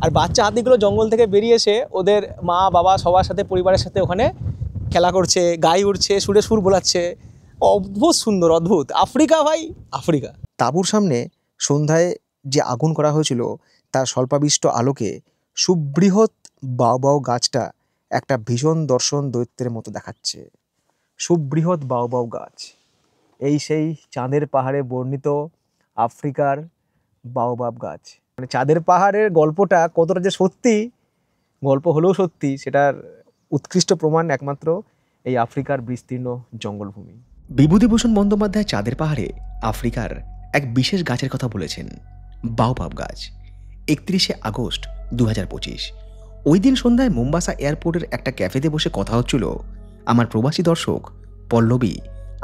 আর বাচ্চা হাতিগুলো জঙ্গল থেকে বেরিয়ে এসে ওদের মা বাবা সবার সাথে পরিবারের সাথে ওখানে খেলা করছে, গাই উঠছে, সুরে সুর বোলাচ্ছে। অদ্ভুত সুন্দর, অদ্ভুত। আফ্রিকা ভাই, আফ্রিকা। তাঁবুর সামনে সন্ধ্যায় যে আগুন করা হয়েছিল তার স্বল্পাবিষ্ট আলোকে সুবৃহৎ বাওবাও গাছটা একটা ভীষণ দর্শন দৈত্যের মতো দেখাচ্ছে। সুবৃহৎ বাওবাও গাছ, এই সেই চাঁদের পাহাড়ে বর্ণিত আফ্রিকার বাওবাব গাছ। মানে চাঁদের পাহাড়ের গল্পটা কতটা যে সত্যি, গল্প হলেও সত্যি, সেটার উৎকৃষ্ট প্রমাণ একমাত্র এই আফ্রিকার বিস্তীর্ণ জঙ্গলভূমি। বিভূতিভূষণ বন্দ্যোপাধ্যায় চাঁদের পাহাড়ে আফ্রিকার এক বিশেষ গাছের কথা বলেছেন, বাওবাব গাছ। 31শে আগস্ট 2025 ওই দিন সন্ধ্যায় মোম্বাসা এয়ারপোর্টের একটা ক্যাফেতে বসে কথা হচ্ছিল আমার প্রবাসী দর্শক পল্লবী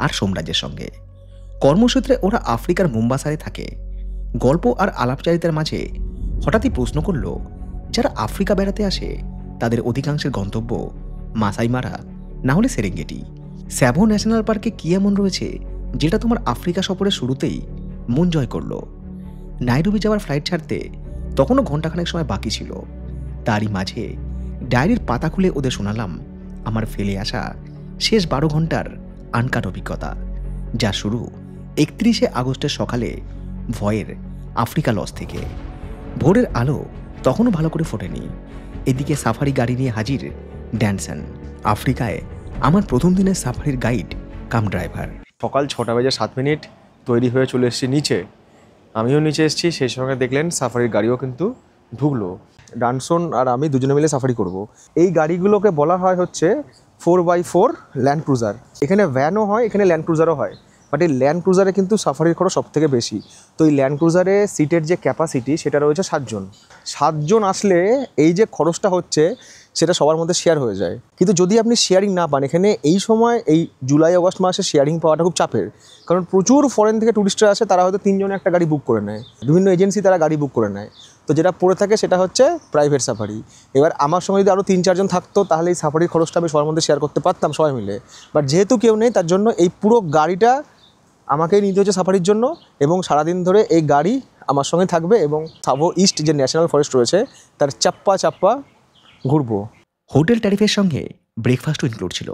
আর সোমরাজের সঙ্গে। কর্মসূত্রে ওরা আফ্রিকার মোম্বাসায় থাকে। গল্প আর আলাপচারিতার মাঝে হঠাৎই প্রশ্ন করল, যারা আফ্রিকা বেড়াতে আসে তাদের অধিকাংশের গন্তব্য মাসাই মারা না হলে সেরেঙ্গেটি। স্যাভো ন্যাশনাল পার্কে কী এমন রয়েছে যেটা তোমার আফ্রিকা সফরের শুরুতেই মন জয় করলো? নাইরোবি যাওয়ার ফ্লাইট ছাড়তে তখনও ঘণ্টাখানেক সময় বাকি ছিল। তারই মাঝে ডায়েরির পাতা খুলে ওদের শোনালাম আমার ফেলে আসা শেষ 12 ঘন্টার আনকাট অভিজ্ঞতা, যা শুরু 31শে আগস্টের সকালে ভয়ের আফ্রিকা লজ থেকে। ভোরের আলো তখনও ভালো করে ফোটেনি। এদিকে সাফারি গাড়ি নিয়ে হাজির ড্যানসন, আফ্রিকায় আমার প্রথম দিনের সাফারির গাইড কাম ড্রাইভার। সকাল 6:07 তৈরি হয়ে চলে এসেছি নিচে। আমিও নিচে এসেছি, সেই সঙ্গে দেখলেন সাফারির গাড়িও কিন্তু ঢুকলো। ডানসন আর আমি দুজনে মিলে সাফারি করব। এই গাড়িগুলোকে বলা হয় হচ্ছে 4x4 ল্যান্ড ক্রুজার। এখানে ভ্যানও হয়, এখানে ল্যান্ড ক্রুজারও হয়, বাট এই ল্যান্ড ক্রুজারে কিন্তু সাফারির খরচ সব থেকে বেশি। তো এই ল্যান্ড ক্রুজারে সিটের যে ক্যাপাসিটি সেটা রয়েছে 7 জন। 7 জন আসলে এই যে খরচটা হচ্ছে সেটা সবার মধ্যে শেয়ার হয়ে যায়। কিন্তু যদি আপনি শেয়ারিং না পান, এখানে এই সময় এই জুলাই আগস্ট মাসে শেয়ারিং পাওয়াটা খুব চাপের, কারণ প্রচুর ফরেন থেকে ট্যুরিস্টরা আসে, তারা হয়তো 3 জনে একটা গাড়ি বুক করে নেয়, বিভিন্ন এজেন্সি তারা গাড়ি বুক করে নেয়। তো যেটা পড়ে থাকে সেটা হচ্ছে প্রাইভেট সাফারি। এবার আমার সঙ্গে যদি আরও 3-4 জন থাকতো তাহলে এই সাফারির খরচটা আমি সবার মধ্যে শেয়ার করতে পারতাম সবাই মিলে। বাট যেহেতু কেউ নেই, তার জন্য এই পুরো গাড়িটা আমাকেই নিতে হচ্ছে সাফারির জন্য, এবং সারাদিন ধরে এই গাড়ি আমার সঙ্গে থাকবে এবং সাভো ইস্ট যে ন্যাশনাল ফরেস্ট রয়েছে তার চাপ্পা চাপ্পা ঘুরবো। হোটেল ট্যারিফের সঙ্গে ব্রেকফাস্টও ইনক্লুড ছিল।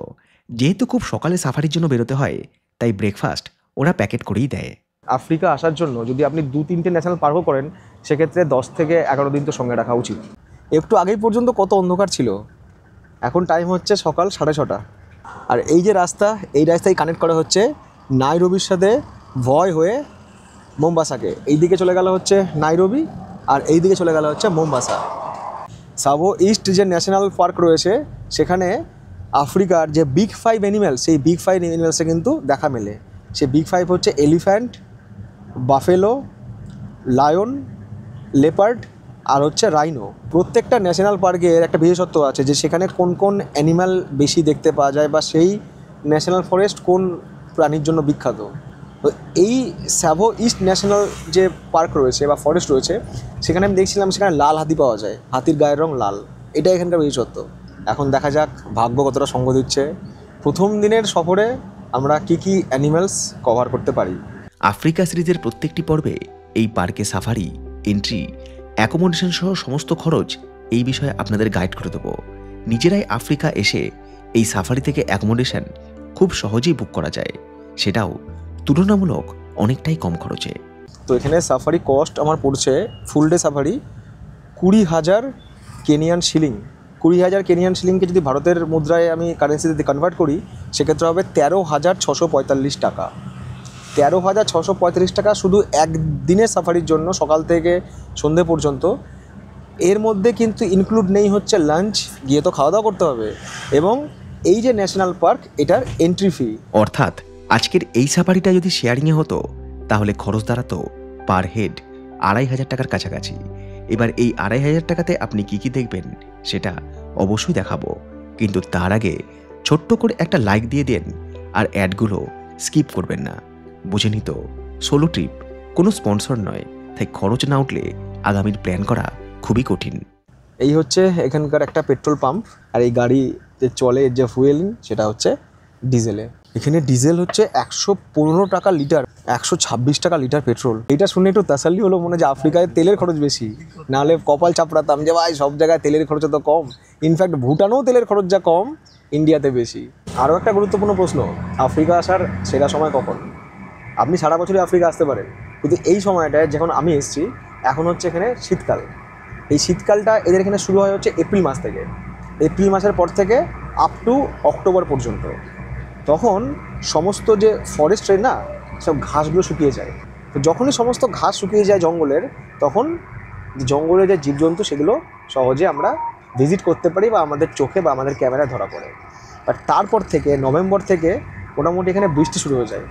যেহেতু খুব সকালে সাফারির জন্য বেরোতে হয়, তাই ব্রেকফাস্ট ওরা প্যাকেট করেই দেয়। আফ্রিকা আসার জন্য যদি আপনি 2-3টে ন্যাশনাল পার্কও করেন, সেক্ষেত্রে 10 থেকে 11 দিন তো সঙ্গে রাখা উচিত। একটু আগেই পর্যন্ত কত অন্ধকার ছিল, এখন টাইম হচ্ছে সকাল 6:30। আর এই যে রাস্তা, এই রাস্তায় কানেক্ট করা হচ্ছে নাইরোবির সাথে ভয় হয়ে মোম্বাসাকে। এই দিকে চলে গেল হচ্ছে নাইরোবি, আর এই দিকে চলে গেল হচ্ছে মোম্বাসা। সাভো ইস্ট যে ন্যাশনাল পার্ক রয়েছে সেখানে আফ্রিকার যে বিগ 5 অ্যানিম্যাল, সেই বিগ 5 অ্যানিম্যালসে কিন্তু দেখা মেলে। সেই বিগ 5 হচ্ছে এলিফ্যান্ট, বাফেলো, লায়ন, লেপার্ড আর হচ্ছে রাইনো। প্রত্যেকটা ন্যাশনাল পার্কের একটা বিশেষত্ব আছে যে সেখানে কোন কোন অ্যানিম্যাল বেশি দেখতে পাওয়া যায় বা সেই ন্যাশনাল ফরেস্ট কোন প্রাণীর জন্য বিখ্যাত। তো এই স্যাভো ইস্ট ন্যাশনাল যে পার্ক রয়েছে বা ফরেস্ট রয়েছে, সেখানে আমি দেখছিলাম সেখানে লাল হাতি পাওয়া যায়, হাতির গায়ের রং লাল। এটা এখানকার বিশেষত্ব। এখন দেখা যাক ভাগ্য কতটা সঙ্গ দিচ্ছে, প্রথম দিনের সফরে আমরা কি কি অ্যানিম্যালস কভার করতে পারি। আফ্রিকা সিরিজের প্রত্যেকটি পর্বে এই পার্কে সাফারি, এন্ট্রি, অ্যাকোমোডেশন সহ সমস্ত খরচ এই বিষয়ে আপনাদের গাইড করে দেবো। নিজেরাই আফ্রিকা এসে এই সাফারি থেকে অ্যাকোমোডেশন খুব সহজেই বুক করা যায়, সেটাও তুলনামূলক অনেকটাই কম খরচে। তো এখানে সাফারি কস্ট আমার পড়ছে full day safari 20,000 Kenyan shilling. 20,000 Kenyan শিলিংকে যদি ভারতের মুদ্রায় আমি কারেন্সিতে কনভার্ট করি, সেক্ষেত্রে হবে 13,645 টাকা। 13,645 টাকা শুধু একদিনের সাফারির জন্য, সকাল থেকে সন্ধে পর্যন্ত। এর মধ্যে কিন্তু ইনক্লুড নেই হচ্ছে লাঞ্চ, গিয়ে তো খাওয়া দাওয়া করতে হবে, এবং এই যে ন্যাশনাল পার্ক এটার এন্ট্রি ফি। অর্থাৎ আজকের এই সাফারিটা যদি শেয়ারিংয়ে হতো তাহলে খরচ দাঁড়াতো পার হেড 2,500 টাকার কাছাকাছি। এবার এই 2,500 টাকাতে আপনি কি কি দেখবেন সেটা অবশ্যই দেখাবো, কিন্তু তার আগে ছোট্ট করে একটা লাইক দিয়ে দেন আর অ্যাডগুলো স্কিপ করবেন না। বুঝে নিত সোলো ট্রিপ, কোনো স্পন্সর নয়, তাই খরচ না উঠলে আগামীর প্ল্যান করা খুবই কঠিন। এই হচ্ছে এখানকার একটা পেট্রোল পাম্প, আর এই গাড়ি যে চলে, যে ফুয়েলিং সেটা হচ্ছে ডিজেলে। এখানে ডিজেল হচ্ছে 115 টাকা লিটার, 126 টাকা লিটার পেট্রোল। এটা শুনে একটু তাসাল্লি হলো, মনে যে আফ্রিকায় তেলের খরচ বেশি, নাহলে কপাল চাপড়াতাম যে ভাই সব জায়গায় তেলের খরচ তো কম। ইনফ্যাক্ট ভুটানেও তেলের খরচ যা কম, ইন্ডিয়াতে বেশি। আরও একটা গুরুত্বপূর্ণ প্রশ্ন, আফ্রিকা আসার সেরা সময় কখন? আপনি সারা বছরই আফ্রিকা আসতে পারেন, কিন্তু এই সময়টায় যখন আমি এসেছি এখন হচ্ছে এখানে শীতকাল। এই শীতকালটা এদের এখানে শুরু হয় হচ্ছে এপ্রিল মাস থেকে। এপ্রিল মাসের পর থেকে আপ টু অক্টোবর পর্যন্ত। তখন সমস্ত যে ফরেস্টের না সব ঘাসগুলো শুকিয়ে যায়। তো যখনই সমস্ত ঘাস শুকিয়ে যায় জঙ্গলের, তখন জঙ্গলের যে জীবজন্তু সেগুলো সহজে আমরা ভিজিট করতে পারি বা আমাদের চোখে বা আমাদের ক্যামেরায় ধরা পড়ে। বাট তারপর থেকে নভেম্বর থেকে মোটামুটি এখানে বৃষ্টি শুরু হয়ে যায়।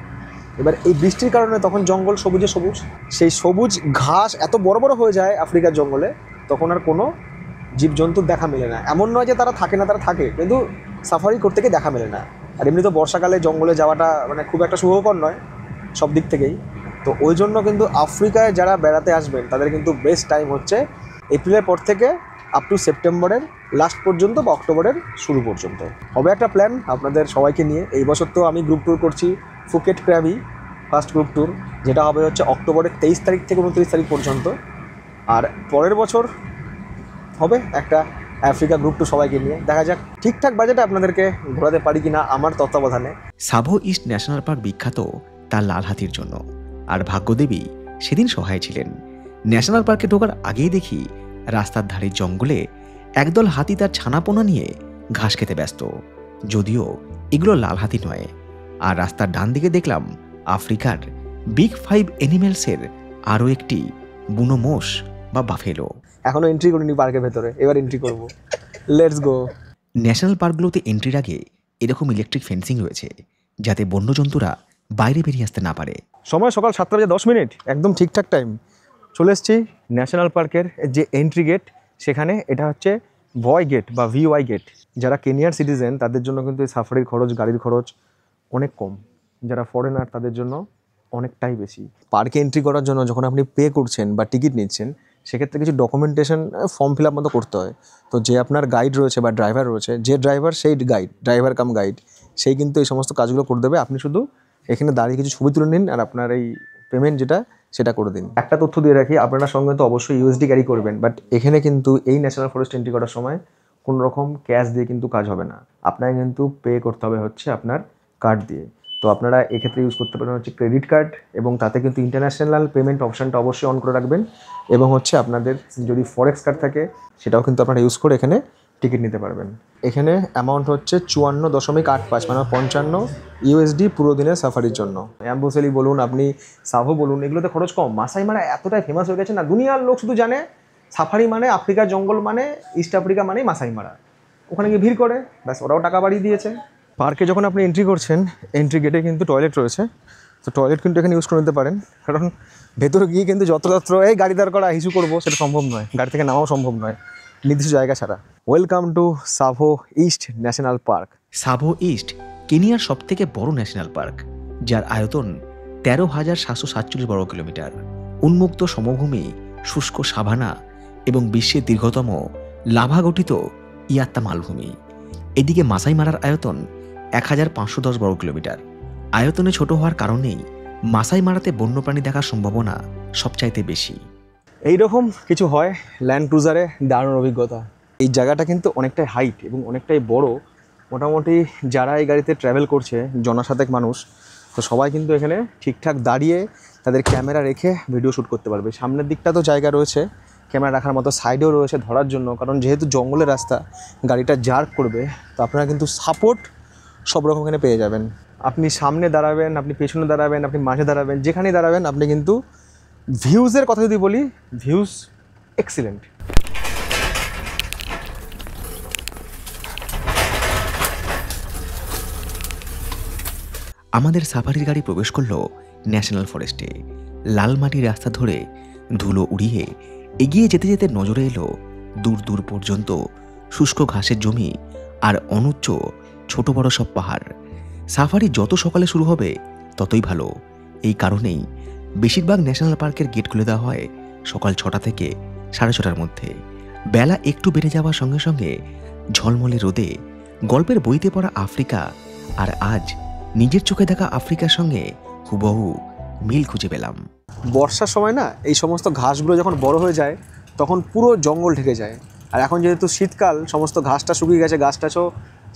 এবার এই বৃষ্টির কারণে তখন জঙ্গল সবুজে সবুজ, সেই সবুজ ঘাস এত বড় বড় হয়ে যায় আফ্রিকার জঙ্গলে, তখন আর কোনো জীবজন্তুর দেখা মেলে না। এমন নয় যে তারা থাকে না, তারা থাকে, কিন্তু সাফারি করতে গিয়ে দেখা মেলে না। আর এমনি তো বর্ষাকালে জঙ্গলে যাওয়াটা মানে খুব একটা শুভকর নয় সব দিক থেকেই। তো ওই জন্য কিন্তু আফ্রিকায় যারা বেড়াতে আসবেন তাদের কিন্তু বেস্ট টাইম হচ্ছে এপ্রিলের পর থেকে আপ টু সেপ্টেম্বরের লাস্ট পর্যন্ত বা অক্টোবরের শুরু পর্যন্ত। হবে একটা প্ল্যান আপনাদের সবাইকে নিয়ে। এই বছর তো আমি গ্রুপ ট্যুর করছি Phuket Krabi, first group tour, যেটা হবে হচ্ছে অক্টোবরের 23 তারিখ থেকে 29 তারিখ পর্যন্ত। আর পরের বছর হবে একটা আফ্রিকা গ্রুপ ট্যুর সবাইকে নিয়ে। দেখা যাক ঠিকঠাক বাজেটে আপনাদেরকে ঘোরাতে পারি কিনা আমার তত্ত্বাবধানে। সাভো ইস্ট ন্যাশনাল পার্ক বিখ্যাত তার লাল হাতির জন্য, আর ভাগ্যদেবী সেদিন সহায় ছিলেন। ন্যাশনাল পার্কে ঢোকার আগেই দেখি রাস্তার ধারে জঙ্গলে একদল হাতি তার ছানাপোনা নিয়ে ঘাস খেতে ব্যস্ত। যদিও এগুলো লাল হাতি নয়। আর রাস্তার ডান দিকে দেখলাম আফ্রিকার বিগ 5 অ্যানিমেলসের আরও একটি বুনো মোষ বা বাফেলো। এখনো এন্ট্রি করিনি পার্কের ভেতরে, এবার এন্ট্রি করব। Let's go. ন্যাশনাল পার্কগুলোতে এন্ট্রির আগে এরকম ইলেকট্রিক ফেন্সিং রয়েছে, যাতে বন্যজন্তুরা বাইরে বেরিয়ে আসতে না পারে। সময় সকাল 7:10, একদম ঠিকঠাক টাইম। চলে এসেছি ন্যাশনাল পার্কের যে এন্ট্রি গেট সেখানে। এটা হচ্ছে ভয় গেট বা ভিওয়াই গেট। যারা কেনিয়ার সিটিজেন তাদের জন্য কিন্তু এই সাফারির খরচ, গাড়ির খরচ অনেক কম। যারা ফরেনার তাদের জন্য অনেকটাই বেশি। পার্কে এন্ট্রি করার জন্য যখন আপনি পে করছেন বা টিকিট নিচ্ছেন, সেক্ষেত্রে কিছু ডকুমেন্টেশন ফর্ম ফিল আপ মতো করতে হয়। তো যে আপনার গাইড রয়েছে বা ড্রাইভার রয়েছে, যে ড্রাইভার সেই গাইড, ড্রাইভার কাম গাইড, সেই কিন্তু এই সমস্ত কাজগুলো করে দেবে। আপনি শুধু এখানে দাঁড়িয়ে কিছু ছবি তুলে নিন আর আপনার এই পেমেন্ট যেটা সেটা করে দিন। একটা তথ্য দিয়ে রাখি, আপনার সঙ্গে তো অবশ্যই ইউএসডি ক্যারি করবেন, বাট এখানে কিন্তু এই ন্যাশনাল ফরেস্ট এন্ট্রি করার সময় কোনো রকম ক্যাশ দিয়ে কিন্তু কাজ হবে না। আপনাকে কিন্তু পে করতে হবে হচ্ছে আপনার কার্ড দিয়ে। তো আপনারা এক্ষেত্রে ইউজ করতে পারেন হচ্ছে ক্রেডিট কার্ড, এবং তাতে কিন্তু ইন্টারন্যাশনাল পেমেন্ট অপশানটা অবশ্যই অন করে রাখবেন। এবং হচ্ছে আপনাদের যদি ফরেক্স কার্ড থাকে সেটাও কিন্তু আপনারা ইউজ করে এখানে টিকিট নিতে পারবেন। এখানে অ্যামাউন্ট হচ্ছে 54.85 মানে 55 ইউএসডি পুরো দিনের সাফারির জন্য। অ্যাম্বোসেলি বলুন, আপনি সাভো বলুন, এগুলোতে খরচ কম। মাসাই মারা এতটাই ফেমাস হয়ে গেছে না, দুনিয়ার লোক শুধু জানে সাফারি মানে আফ্রিকার জঙ্গল, মানে ইস্ট আফ্রিকা মানেই মাসাই মারা। ওখানে গিয়ে ভিড় করে, ব্যাস ওরাও টাকা বাড়িয়ে দিয়েছে। পার্কে যখন আপনি এন্ট্রি করছেন, এন্ট্রি গেটে কিন্তু টয়লেট রয়েছে। তো টয়লেট কিন্তু এখানে ইউজ করে নিতে পারেন, কারণ ভেতরে গিয়ে কিন্তু যত্রতত্র এই গাড়ি দাঁড় করা হিসু করবো সেটা সম্ভব নয়, গাড়ি থেকে নামাও সম্ভব নয় নির্দিষ্ট জায়গা ছাড়া। Welcome to Tsavo East national park. Tsavo East কেনিয়ার সবথেকে বড় ন্যাশনাল পার্ক, যার আয়তন 13,747 বর্গ কিলোমিটার। উন্মুক্ত সমভূমি, শুষ্ক সাভানা এবং বিশ্বের দীর্ঘতম লাভা গঠিত ইয়াত্তা মালভূমি। এদিকে মাসাই মারার আয়তন 1,510 বর্গ কিলোমিটার। আয়তনে ছোট হওয়ার কারণেই মাসাই মারাতে বন্যপ্রাণী দেখার সম্ভাবনা সবচাইতে বেশি। এইরকম কিছু হয় ল্যান্ড ক্রুজারে, দারুণ অভিজ্ঞতা। এই জায়গাটা কিন্তু অনেকটাই হাইট এবং অনেকটাই বড়। মোটামুটি যারা এই গাড়িতে ট্রাভেল করছে জনশতাধিক মানুষ, তো সবাই কিন্তু এখানে ঠিকঠাক দাঁড়িয়ে তাদের ক্যামেরা রেখে ভিডিও শ্যুট করতে পারবে। সামনের দিকটা তো জায়গা রয়েছে ক্যামেরা রাখার মতো, সাইডেও রয়েছে ধরার জন্য, কারণ যেহেতু জঙ্গলের রাস্তা গাড়িটা জার্ক করবে। তো আপনারা কিন্তু সাপোর্ট সব রকম এখানে পেয়ে যাবেন। আপনি সামনে দাঁড়াবেন, আপনি পেছনে দাঁড়াবেন, আপনি মাঝে দাঁড়াবেন, যেখানেই দাঁড়াবেন আপনি কিন্তু ভিউজের কথা যদি বলি, ভিউজ এক্সিলেন্ট। আমাদের সাফারির গাড়ি প্রবেশ করলো ন্যাশনাল ফরেস্টে। লাল মাটির রাস্তা ধরে ধুলো উড়িয়ে এগিয়ে যেতে যেতে নজরে এলো দূর দূর পর্যন্ত শুষ্ক ঘাসের জমি আর অনুচ্চ ছোট বড় সব পাহাড়। সাফারি যত সকালে শুরু হবে ততই ভালো। এই কারণেই বেশিরভাগ ন্যাশনাল পার্কের গেট খুলে দেওয়া হয় সকাল 6টা থেকে 6:30টার মধ্যে। বেলা একটু বেড়ে যাওয়ার সঙ্গে সঙ্গে ঝলমলে রোদে গল্পের বইতে পড়া আফ্রিকা আর আজ নিজের চোখে দেখা আফ্রিকার সঙ্গে হুবহু মিল খুঁজে পেলাম। বর্ষার সময় না এই সমস্ত ঘাসগুলো যখন বড় হয়ে যায় তখন পুরো জঙ্গল ঢেকে যায়। আর এখন যেহেতু শীতকাল, সমস্ত ঘাসটা শুকিয়ে গেছে, গাছ টাছও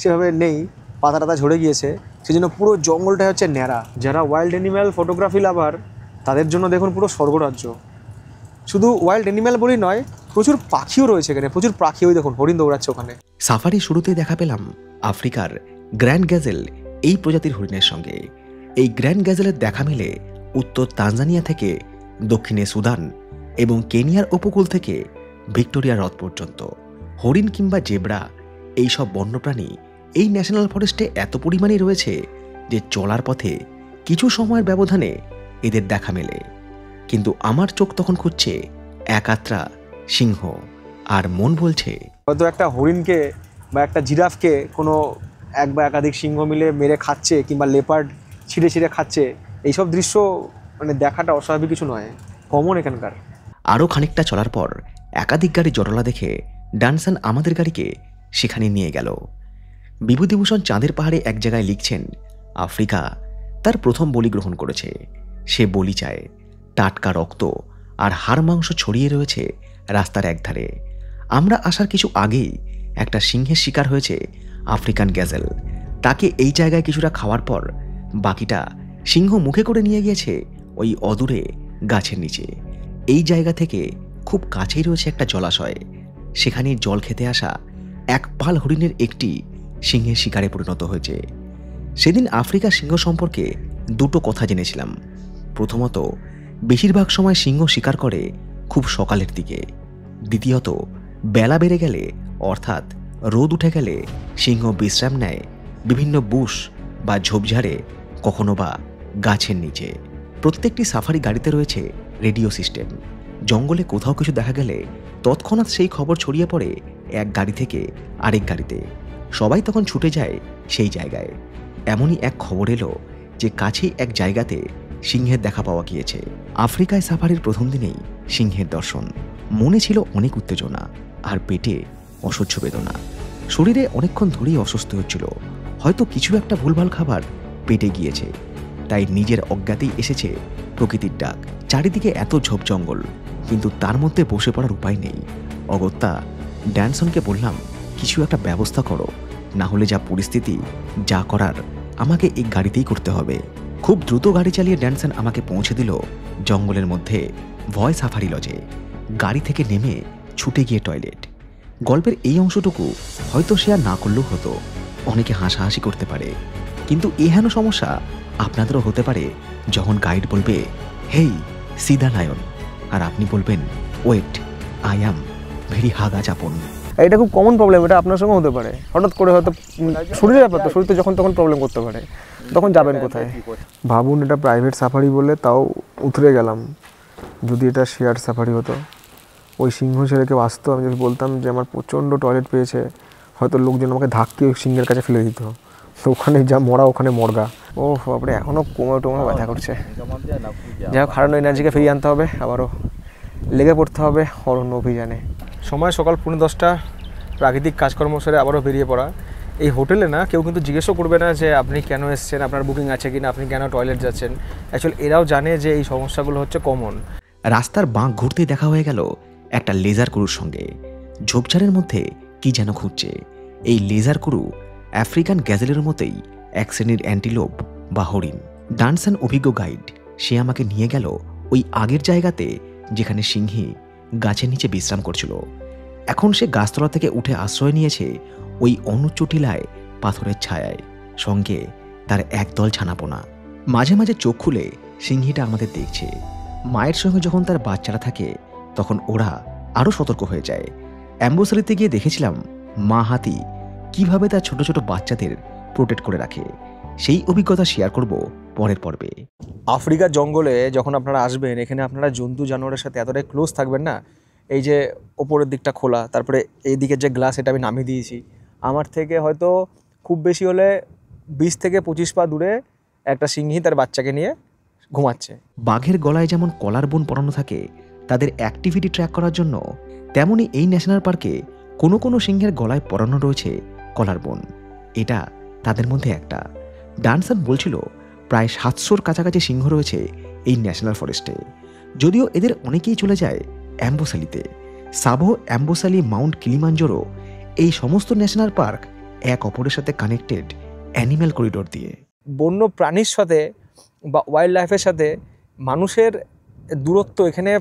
সেভাবে নেই, পাতা টাতা ঝরে গিয়েছে, সেই জন্য পুরো জঙ্গলটা হচ্ছে ন্যাড়া। যারা ওয়াইল্ড অ্যানিম্যাল ফটোগ্রাফি লাভার তাদের জন্য দেখুন পুরো স্বর্গরাজ্য। শুধু ওয়াইল্ড অ্যানিম্যাল বলেই নয়, প্রচুর পাখিও রয়েছে এখানে, প্রচুর পাখি, ওই দেখুন হরিণ দৌড়াচ্ছে ওখানে। সাফারি শুরুতে দেখা পেলাম আফ্রিকার গ্র্যান্ড গ্যাজেল এই প্রজাতির হরিণের সঙ্গে। এই গ্র্যান্ড গ্যাজেলের দেখা মেলে উত্তর তানজানিয়া থেকে দক্ষিণে সুদান এবং কেনিয়ার উপকূল থেকে ভিক্টোরিয়া হ্রদ পর্যন্ত। হরিণ কিংবা জেব্রা এইসব বন্যপ্রাণী এই ন্যাশনাল ফরেস্টে এত পরিমাণে রয়েছে যে চলার পথে কিছু সময়ের ব্যবধানে এদের দেখা মেলে। কিন্তু আমার চোখ তখন খুঁজছে একাত্রা সিংহ, আর মন বলছে হয়তো একটা হরিণকে বা একটা জিরাফকে কোনো এক বা একাধিক সিংহ মিলে মেরে খাচ্ছে, কিংবা লেপার্ড ছিঁড়ে ছিঁড়ে খাচ্ছে। এইসব দৃশ্য মানে দেখাটা অস্বাভাবিক কিছু নয়, কমন এখানকার। আরও খানিকটা চলার পর একাধিক গাড়ি জটলা দেখে ডানসান আমাদের গাড়িকে সেখানে নিয়ে গেল। বিভূতিভূষণ চাঁদের পাহাড়ে এক জায়গায় লিখছেন, আফ্রিকা তার প্রথম বলি গ্রহণ করেছে। সে বলি চায়, টাটকা রক্ত আর হাড় মাংস ছড়িয়ে রয়েছে রাস্তার একধারে। আমরা আসার কিছু আগেই একটা সিংহের শিকার হয়েছে আফ্রিকান গ্যাজেল। তাকে এই জায়গায় কিছুটা খাওয়ার পর বাকিটা সিংহ মুখে করে নিয়ে গিয়েছে ওই অদূরে গাছের নিচে। এই জায়গা থেকে খুব কাছেই রয়েছে একটা জলাশয়, সেখানে জল খেতে আসা এক পাল হরিণের একটি সিংহের শিকারে পরিণত হয়েছে। সেদিন আফ্রিকা সিংহ সম্পর্কে দুটো কথা জেনেছিলাম। প্রথমত, বেশিরভাগ সময় সিংহ শিকার করে খুব সকালের দিকে। দ্বিতীয়ত, বেলা বেড়ে গেলে অর্থাৎ রোদ উঠে গেলে সিংহ বিশ্রাম নেয় বিভিন্ন বুশ বা ঝোপঝাড়ে, কখনো বা গাছের নিচে। প্রত্যেকটি সাফারি গাড়িতে রয়েছে রেডিও সিস্টেম। জঙ্গলে কোথাও কিছু দেখা গেলে তৎক্ষণাৎ সেই খবর ছড়িয়ে পড়ে এক গাড়ি থেকে আরেক গাড়িতে। সবাই তখন ছুটে যায় সেই জায়গায়। এমনই এক খবর এলো যে কাছেই এক জায়গাতে সিংহের দেখা পাওয়া গিয়েছে। আফ্রিকায় সাফারির প্রথম দিনেই সিংহের দর্শন। মনে ছিল অনেক উত্তেজনা আর পেটে অসহ্য বেদনা। শরীরে অনেকক্ষণ ধরেই অসুস্থ হচ্ছিল, হয়তো কিছু একটা ভুলভাল খাবার পেটে গিয়েছে। তাই নিজের অজ্ঞাতেই এসেছে প্রকৃতির ডাক। চারিদিকে এত ঝোপ জঙ্গল, কিন্তু তার মধ্যে বসে পড়ার উপায় নেই। অগত্যা ড্যানসনকে বললাম, কিছু একটা ব্যবস্থা করো, না হলে যা পরিস্থিতি, যা করার আমাকে এই গাড়িতেই করতে হবে। খুব দ্রুত গাড়ি চালিয়ে ড্যানসন আমাকে পৌঁছে দিল জঙ্গলের মধ্যে ভয় সাফারি লজে। গাড়ি থেকে নেমে ছুটে গিয়ে টয়লেট। গল্পের এই অংশটুকু হয়তো শেয়ার না করলেও হতো, অনেকে হাসাহাসি করতে পারে, কিন্তু এহেন সমস্যা আপনাদেরও হতে পারে যখন গাইড বলবে, হেই সিদা লায়ন, আর আপনি বলবেন, ওয়েট আই অ্যাম ভেরি হাগা চাপন। এটা খুব কমন প্রবলেম, এটা আপনার সঙ্গে হতে পারে। হঠাৎ করে হয়তো শরীরের ব্যাপার তো, শরীর তো যখন তখন প্রবলেম করতে পারে, তখন যাবেন কোথায়? ভাবুন, এটা প্রাইভেট সাফারি বলে তাও উতরে গেলাম। যদি এটা শেয়ার সাফারি হতো, ওই সিংহ ছেড়ে কেউ আসতো, আমি যদি বলতাম যে আমার প্রচণ্ড টয়লেট পেয়েছে, হয়তো লোকজন আমাকে ধাক্কে ওই সিংহের কাছে ফেলে দিত। তো ওখানে যা মরা ওখানে মর্গা। ও বাপরে, এখনও কোমর টোমর ব্যথা করছে। যাই হোক, হারানো এনার্জিকে ফিরিয়ে আনতে হবে, আবারও লেগে পড়তে হবে অরণ্য অভিযানে। সময় সকাল 10:45, প্রাকৃতিক কাজকর্ম সেরে আবারও বেরিয়ে পড়া। এই হোটেলে না কেউ কিন্তু জিজ্ঞেসও করবে না যে আপনি কেন এসেছেন, আপনার বুকিং আছে কি না, আপনি কেন টয়লেট যাচ্ছেন। অ্যাকচুয়ালি এরাও জানে যে এই সমস্যাগুলো হচ্ছে কমন। রাস্তার বাঁক ঘুরতেই দেখা হয়ে গেল একটা লেজার কুরুর সঙ্গে। ঝোপঝাড়ের মধ্যে কি যেন খুঁজছে। এই লেজার কুরু আফ্রিকান গ্যাজেলের মতোই এক শ্রেণীর অ্যান্টিলোপ বা হরিণ। ডানসান অভিজ্ঞ গাইড, সে আমাকে নিয়ে গেল ওই আগের জায়গাতে যেখানে সিংহী গাছের নিচে বিশ্রাম করছিল। এখন সে গাছতলা থেকে উঠে আশ্রয় নিয়েছে ওই অনুচ্চ টিলায় পাথরের ছায়ায়, সঙ্গে তার একদল ছানাপোনা। মাঝে মাঝে চোখ খুলে সিংহীটা আমাদের দেখছে। মায়ের সঙ্গে যখন তার বাচ্চারা থাকে তখন ওরা আরও সতর্ক হয়ে যায়। অ্যাম্বুসারিতে গিয়ে দেখেছিলাম মা হাতি কিভাবে তার ছোট ছোট বাচ্চাদের প্রোটেক্ট করে রাখে। সেই অভিজ্ঞতা শেয়ার করব পরের পর্বে। আফ্রিকার জঙ্গলে যখন আপনারা আসবেন, এখানে আপনারা জন্তু জানোয়ারের সাথে এতটাই ক্লোজ থাকবেন না। এই যে ওপরের দিকটা খোলা, তারপরে এই দিকের যে গ্লাস, এটা আমি নামিয়ে দিয়েছি। আমার থেকে হয়তো খুব বেশি হলে 20 থেকে 25 পা দূরে একটা সিংহী তার বাচ্চাকে নিয়ে ঘুমাচ্ছে। বাঘের গলায় যেমন কলার বোন পরানো থাকে তাদের অ্যাক্টিভিটি ট্র্যাক করার জন্য, তেমনই এই ন্যাশনাল পার্কে কোনো কোনো সিংহের গলায় পরানো রয়েছে কলার বোন। এটা তাদের মধ্যে একটা। ডানসান বলছিল প্রায় 700-র কাছাকাছি সিংহ রয়েছে এই ন্যাশনাল ফরেস্টে। যদিও এদের অনেকেই চলে যায় অ্যাম্বোসালিতে। সাভো, অ্যাম্বোসালি, মাউন্ট কিলিমাঞ্জারো, এই সমস্ত ন্যাশনাল পার্ক এক অপরের সাথে কানেক্টেড অ্যানিম্যাল করিডোর দিয়ে। বন্য প্রাণীর সাথে বা ওয়াইল্ড লাইফের সাথে মানুষের দূরত্ব এখানে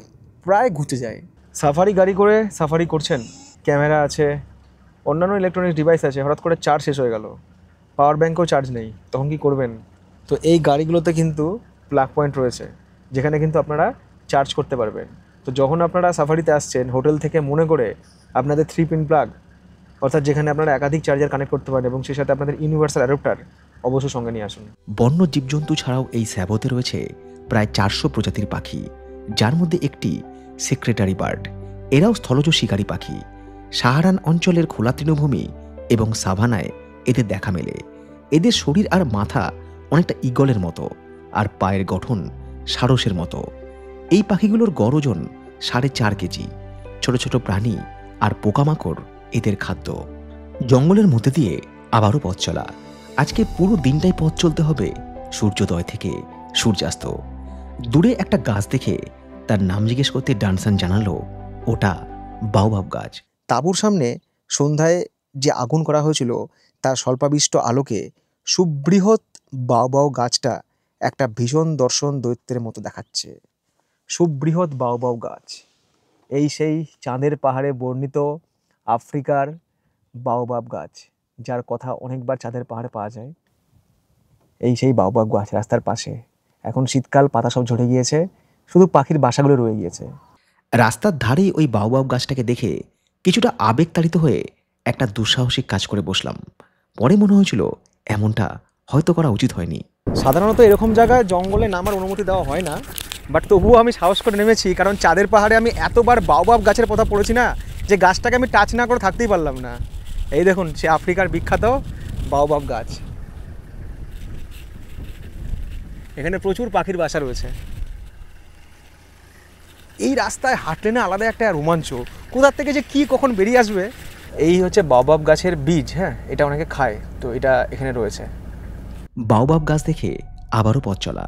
প্রায় ঘুচে যায়। সাফারি গাড়ি করে সাফারি করছেন, ক্যামেরা আছে, অন্যান্য ইলেকট্রনিক্স ডিভাইস আছে, হঠাৎ করে চার্জ শেষ হয়ে গেল, পাওয়ার ব্যাঙ্কও চার্জ নেই, তখন কি করবেন? তো এই গাড়িগুলোতে কিন্তু প্লাগ পয়েন্ট রয়েছে, যেখানে কিন্তু আপনারা চার্জ করতে পারবেন। তো যখন আপনারা সাফারিতে আসছেন, হোটেল থেকে মনে করে আপনাদের 3-পিন প্লাগ, অর্থাৎ যেখানে আপনারা একাধিক চার্জার কানেক্ট করতে পারেন এবং সেই সাথে আপনাদের ইউনিভার্সাল অ্যাডাপ্টার অবশ্যই সঙ্গে নিয়ে আসুন। বন্য জীবজন্তু ছাড়াও এই স্যাবোতে রয়েছে প্রায় 400 প্রজাতির পাখি, যার মধ্যে একটি সেক্রেটারি বার্ড। এরাও স্থলজ শিকারী পাখি। সাহারান অঞ্চলের খোলা তৃণভূমি এবং সাভানায় এদের দেখা মেলে। এদের শরীর আর মাথা অনেকটা ঈগলের মতো, আর পায়ের গঠন সারসের মতো। এই পাখিগুলোর গড় ওজন 4.5 কেজি। ছোট ছোট প্রাণী আর পোকামাকড় এদের খাদ্য। জঙ্গলের মধ্যে দিয়ে আবারও পথ চলা। আজকে পুরো দিনটাই পথ চলতে হবে সূর্যোদয় থেকে সূর্যাস্ত। দূরে একটা গাছ দেখে তার নাম জিজ্ঞেস করতে ডানসান জানালো ওটা বাওবাব গাছ। তাঁবুর সামনে সন্ধ্যায় যে আগুন করা হয়েছিল তার স্বল্পাবিষ্ট আলোকে সুবৃহৎ বাওবাও গাছটা একটা ভীষণ দর্শন দৈত্যের মতো দেখাচ্ছে। সুবৃহৎ বাওবাও গাছ, এই সেই চাঁদের পাহাড়ে বর্ণিত আফ্রিকার বাওবাব গাছ, যার কথা অনেকবার চাঁদের পাহাড়ে পাওয়া যায়। এই সেই বাওবাব গাছ রাস্তার পাশে। এখন শীতকাল, পাতা সব ঝরে গিয়েছে, শুধু পাখির বাসাগুলো রয়ে গিয়েছে। রাস্তার ধারেই ওই বাওবাব গাছটাকে দেখে কিছুটা আবেগতাড়িত হয়ে একটা দুঃসাহসিক কাজ করে বসলাম। পরে মনে হয়েছিল এমনটা হয়তো করা উচিত হয়নি। সাধারণত এরকম জায়গায় জঙ্গলে নামার অনুমতি দেওয়া হয় না, বাট তবুও আমি সাহস করে নেমেছি, কারণ চাঁদের পাহাড়ে আমি এতবার বাওবাব গাছের কথা পড়েছি না, যে গাছটাকে আমি টাচ না করে থাকতেই পারলাম না। এই দেখুন, সে আফ্রিকার বিখ্যাত বাওবাব গাছ। এখানে প্রচুর পাখির বাসা রয়েছে। এই রাস্তায় হাঁটলে না আলাদা একটা রোমাঞ্চ, কোথার থেকে যে কি কখন বেরিয়ে আসবে। এই হচ্ছে বাওবাব গাছের বীজ, হ্যাঁ, এটা অনেকে খায়, তো এটা এখানে রয়েছে। বাওবাব গাছ দেখে আবারও পথ চলা।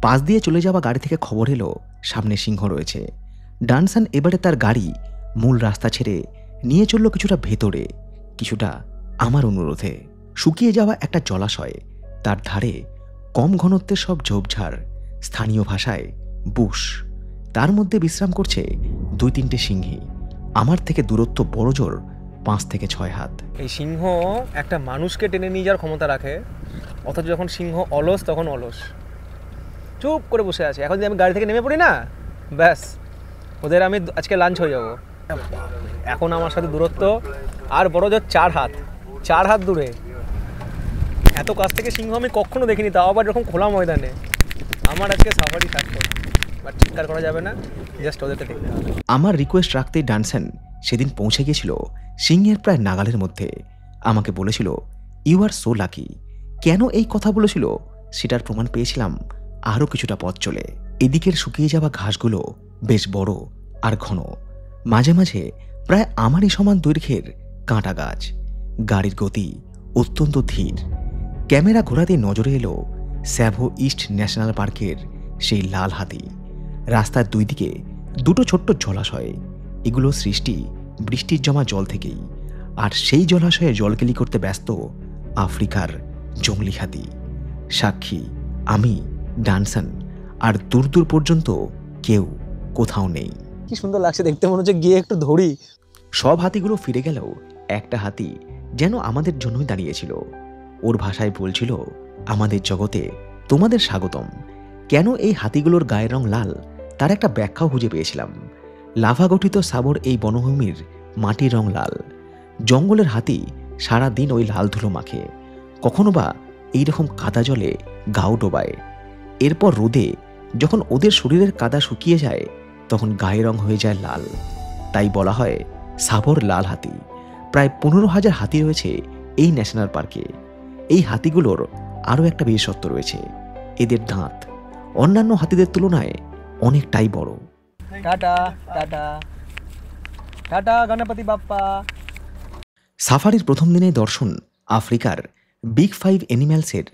পাশ দিয়ে চলে যাওয়া গাড়ি থেকে খবর এলো সামনে সিংহ রয়েছে। ডানসান এবারে তার গাড়ি মূল রাস্তা ছেড়ে নিয়ে চলল কিছুটা ভেতরে, কিছুটা আমার অনুরোধে। শুকিয়ে যাওয়া একটা জলাশয়, তার ধারে কম ঘনত্বের সব ঝোপঝাড়, স্থানীয় ভাষায় বুশ। তার মধ্যে বিশ্রাম করছে 2-3টে সিংহী। আমার থেকে দূরত্ব বড়জোর 5 থেকে 6 হাত। এই সিংহ একটা মানুষকে টেনে নিয়ে যাওয়ার ক্ষমতা রাখে, অথচ যখন সিংহ অলস তখন অলস, চুপ করে বসে আছে। এখন যদি আমি গাড়ি থেকে নেমে পড়ি না, ব্যাস ওদের আমি আজকে লাঞ্চ হয়ে যাব। এখন আমার সাথে দূরত্ব আর বড় জোর 4 হাত, 4 হাত দূরে। এত কাছ থেকে সিংহ আমি কখনো দেখিনি, তাও আবার এরকম খোলা ময়দানে। আমার আজকে সাফারি থাকতো, বাট চিৎকার করা যাবে না, জাস্ট ওদেরকে দেখতে হবে। আমার রিকোয়েস্ট রাখতেই ডানসান সেদিন পৌঁছে গিয়েছিল সিংহের প্রায় নাগালের মধ্যে। আমাকে বলেছিল ইউ আর সো লাকি। কেন এই কথা বলেছিল সেটার প্রমাণ পেয়েছিলাম আরও কিছুটা পথ চলে। এদিকের শুকিয়ে যাওয়া ঘাসগুলো বেশ বড় আর ঘন, মাঝে মাঝে প্রায় আমারই সমান দৈর্ঘ্যের কাঁটা গাছ। গাড়ির গতি অত্যন্ত ধীর। ক্যামেরা ঘোরাতে নজরে এলো স্যাভো ইস্ট ন্যাশনাল পার্কের সেই লাল হাতি। রাস্তার 2 দিকে 2টো ছোট্ট জলাশয়, এগুলো সৃষ্টি বৃষ্টির জমা জল থেকেই। আর সেই জলাশয়ে জলকেলি করতে ব্যস্ত আফ্রিকার জংলি হাতি। সাক্ষী আমি, ডানসান, আর দূর দূর পর্যন্ত কেউ কোথাও নেই। কি সুন্দর লাগছে দেখতে, মনে হচ্ছে গিয়ে একটু ধরি। সব হাতিগুলো ফিরে গেলেও একটা হাতি যেন আমাদের জন্যই দাঁড়িয়েছিল। ওর ভাষায় বলছিল, আমাদের জগতে তোমাদের স্বাগতম। কেন এই হাতিগুলোর গায়ের রং লাল তার একটা ব্যাখ্যাও খুঁজে পেয়েছিলাম। লাভা গঠিত সাবর এই বনভূমির মাটির রং লাল। জঙ্গলের হাতি সারা দিন ওই লাল ধুলো মাখে, কখনো বা এইরকম কাদা জলে গাও ডোবায়। এরপর রোদে যখন ওদের শরীরের কাদা শুকিয়ে যায় তখন গায়ের রং হয়ে যায় লাল। তাই বলা হয় সাবর লাল হাতি। প্রায় 15,000 হাতি রয়েছে এই ন্যাশনাল পার্কে। এই হাতিগুলোর আরও একটা বিশেষত্ব রয়েছে, এদের দাঁত অন্যান্য হাতিদের তুলনায় অনেকটাই বড়। Tata tata tata Ganpati Bappa. সাফারির প্রথম দিনে দর্শন আফ্রিকার বিগ 5 অ্যানিম্যালসের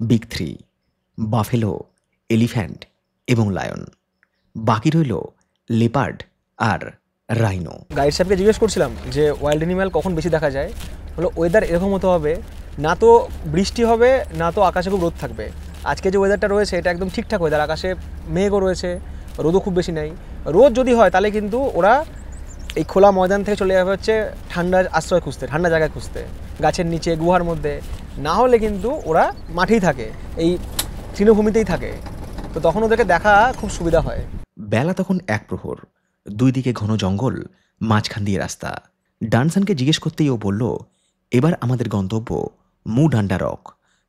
বিগ 3, বাফেলো, এলিফ্যান্ট এবং লায়ন। বাকি রইল লেপার্ড আর রাইনো। গাইড সাহেবকে জিজ্ঞেস করছিলাম যে ওয়াইল্ড অ্যানিম্যাল কখন বেশি দেখা যায়, হলো ওয়েদার এরকম হতে হবে, না তো বৃষ্টি হবে না তো আকাশে খুব রোদ থাকবে। আজকে যে ওয়েদারটা রয়েছে এটা একদম ঠিকঠাক ওয়েদার, আকাশে মেঘও রয়েছে, রোদও খুব বেশি নেই। রোদ যদি হয় তাহলে কিন্তু ওরা এই খোলা ময়দান থেকে চলে যাবে হচ্ছে ঠান্ডার আশ্রয় খুঁজতে, ঠান্ডা জায়গায় খুঁজতে, গাছের নিচে গুহার মধ্যে। না হলে কিন্তু ওরা মাঠেই থাকে, এই তৃণভূমিতেই থাকে, তো তখন ওদেরকে দেখা খুব সুবিধা হয়। বেলা তখন 1 প্রহর, 2 দিকে ঘন জঙ্গল, মাঝখান দিয়ে রাস্তা। ডানসানকে জিজ্ঞেস করতেই ও বলল, এবার আমাদের গন্তব্য মুডান্ডা রক।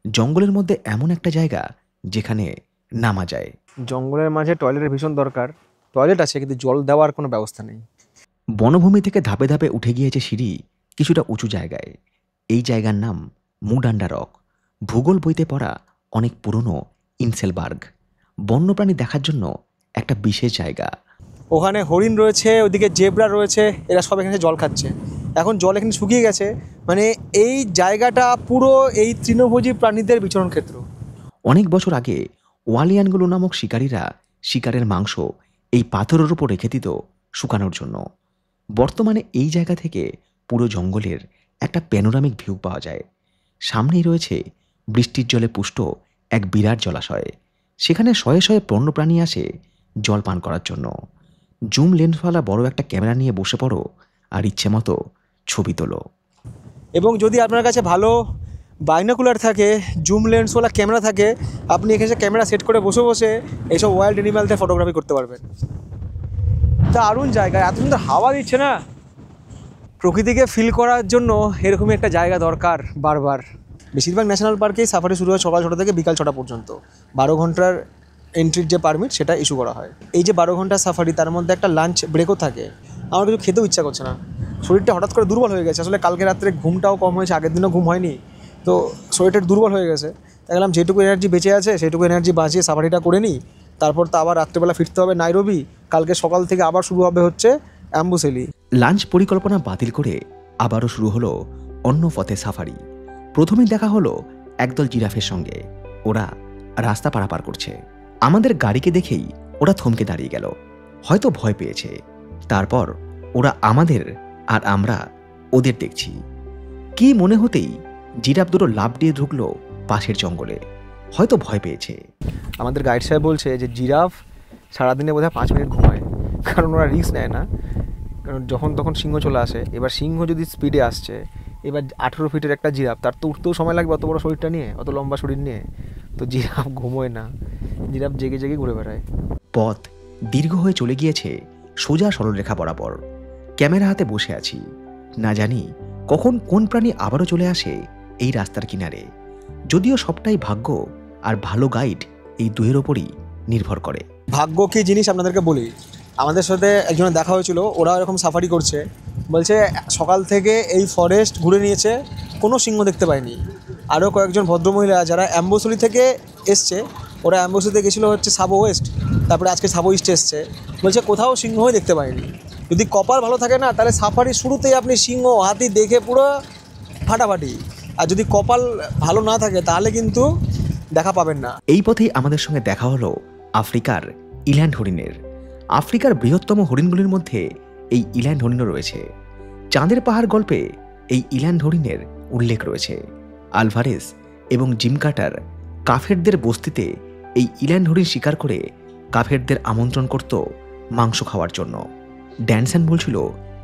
জঙ্গলের মধ্যে এমন একটা জায়গা যেখানে নামা যায়। জঙ্গলের মাঝে টয়লেটের ভীষণ দরকার। টয়লেট আছে কিন্তু জল দেওয়ার কোনো ব্যবস্থা নেই। বনভূমি থেকে ধাপে ধাপে উঠে গিয়েছে সিঁড়ি কিছুটা উঁচু জায়গায়। এই জায়গার নাম মুডান্ডা রক। ভূগোল বইতে পড়া অনেক পুরনো ইনসেলবার্গ। বন্যপ্রাণী দেখার জন্য একটা বিশেষ জায়গা। ওখানে হরিণ রয়েছে, ওদিকে জেব্রা রয়েছে, এরা সব এখানে জল খাচ্ছে। এখন জল এখানে শুকিয়ে গেছে, মানে এই জায়গাটা পুরো এই তৃণভোজী প্রাণীদের বিচরণ ক্ষেত্র। অনেক বছর আগে ওয়ালিয়ানগুলো নামক শিকারীরা শিকারের মাংস এই পাথরের উপর রেখে দিত শুকানোর জন্য। বর্তমানে এই জায়গা থেকে পুরো জঙ্গলের একটা প্যানোরামিক ভিউ পাওয়া যায়। সামনেই রয়েছে বৃষ্টির জলে পুষ্ট এক বিরাট জলাশয়। সেখানে শয়ে শয়ে বন্যপ্রাণী আসে জল পান করার জন্য। জুম লেন্সওয়ালা বড় একটা ক্যামেরা নিয়ে বসে পড়ো আর ইচ্ছে মতো ছবি তোলো। এবং যদি আপনার কাছে ভালো বাইনোকুলার থাকে, জুম লেন্সওয়ালা ক্যামেরা থাকে, আপনি এখানে ক্যামেরা সেট করে বসে বসে এইসব ওয়াইল্ড অ্যানিম্যালদের ফটোগ্রাফি করতে পারবেন। দারুণ জায়গা, এত সুন্দর হাওয়া দিচ্ছে না। প্রকৃতিকে ফিল করার জন্য এরকমই একটা জায়গা দরকার বারবার। বেশিরভাগ ন্যাশনাল পার্কেই সাফারি শুরু হয় সকাল 6টা থেকে বিকাল 6টা পর্যন্ত। 12 ঘন্টার এন্ট্রির যে পারমিট সেটা ইস্যু করা হয়। এই যে 12 ঘন্টার সাফারি, তার মধ্যে একটা লাঞ্চ ব্রেকও থাকে। আমার কিছু খেতেও ইচ্ছা করছে না, শরীরটা হঠাৎ করে দুর্বল হয়ে গেছে। আসলে কালকে রাত্রে ঘুমটাও কম হয়েছে, আগের দিনও ঘুম হয়নি, তো শরীরটা দুর্বল হয়ে গেছে। তাই গেলাম যেটুকু এনার্জি বেঁচে আছে সেটুকু এনার্জি বাঁচিয়ে সাফারিটা করে নিই। তারপর তো আবার রাত্রেবেলা ফিরতে হবে নাইরোবি। কালকে সকাল থেকে আবার শুরু হবে হচ্ছে অ্যাম্বুসেলি। লাঞ্চ পরিকল্পনা বাতিল করে আবারও শুরু হলো অন্য পথে সাফারি। প্রথমেই দেখা হলো একদল জিরাফের সঙ্গে। ওরা রাস্তা পারাপার করছে। আমাদের গাড়িকে দেখেই ওরা থমকে দাঁড়িয়ে গেল, হয়তো ভয় পেয়েছে। তারপর ওরা আমাদের আর আমরা ওদের দেখছি। কি মনে হতেই জিরাফ দুটো লাফ দিয়ে ঢুকলো পাশের জঙ্গলে, হয়তো ভয় পেয়েছে। আমাদের গাইড সাহেব বলছে যে জিরাফ সারাদিনে বোধহয় 5 মিনিট ঘুমায়, কারণ ওরা রিস্ক নেয় না। কারণ যখন তখন সিংহ চলে আসে। এবার সিংহ যদি স্পিডে আসছে, এবার 18 ফিটের একটা জিরাফ, তার তো উঠতেও সময় লাগবে অত বড় শরীরটা নিয়ে, অত লম্বা শরীর নিয়ে। তো জিরাফ ঘুমোয় না, জিরাফ জেগে জেগে ঘুরে বেড়ায়। পথ দীর্ঘ হয়ে চলে গিয়েছে সোজা সরলরেখা বরাবর। ক্যামেরা হাতে বসে আছি, না জানি কখন কোন প্রাণী আবারও চলে আসে এই রাস্তার কিনারে। যদিও সবটাই ভাগ্য আর ভালো গাইড, এই দুয়ের ওপরই নির্ভর করে। ভাগ্য কী জিনিস আপনাদেরকে বলি। আমাদের সাথে একজনের দেখা হয়েছিল, ওরা এরকম সাফারি করছে। বলছে সকাল থেকে এই ফরেস্ট ঘুরে নিয়েছে, কোনো সিংহ দেখতে পায়নি। আরও কয়েকজন ভদ্রমহিলা যারা অ্যাম্বুসেলি থেকে এসছে, ওরা অ্যাম্বুসেলিতে গেছিলো হচ্ছে সাবো ওয়েস্ট, তারপরে আজকে সাবো ইস্টে এসছে। বলছে কোথাও সিংহই দেখতে পায়নি। যদি কপাল ভালো থাকে না, তাহলে সাফারি শুরুতেই আপনি সিংহ হাতি দেখে পুরো ফাটাফাটি। আর যদি কপাল ভালো না থাকে তাহলে কিন্তু দেখা পাবেন না। এই পথেই আমাদের সঙ্গে দেখা হলো আফ্রিকার ইল্যান্ড হরিণের। আফ্রিকার বৃহত্তম হরিণগুলির মধ্যে এই ইল্যান্ড হরিণও রয়েছে। চাঁদের পাহাড় গল্পে এই ইল্যান্ড হরিণের উল্লেখ রয়েছে। আলভারেজ এবং জিম কার্টার কাফেরদের বস্তিতে এই ইল্যান্ড হরিণ শিকার করে কাফেরদের আমন্ত্রণ করত মাংস খাওয়ার জন্য। ড্যানসন বলছিল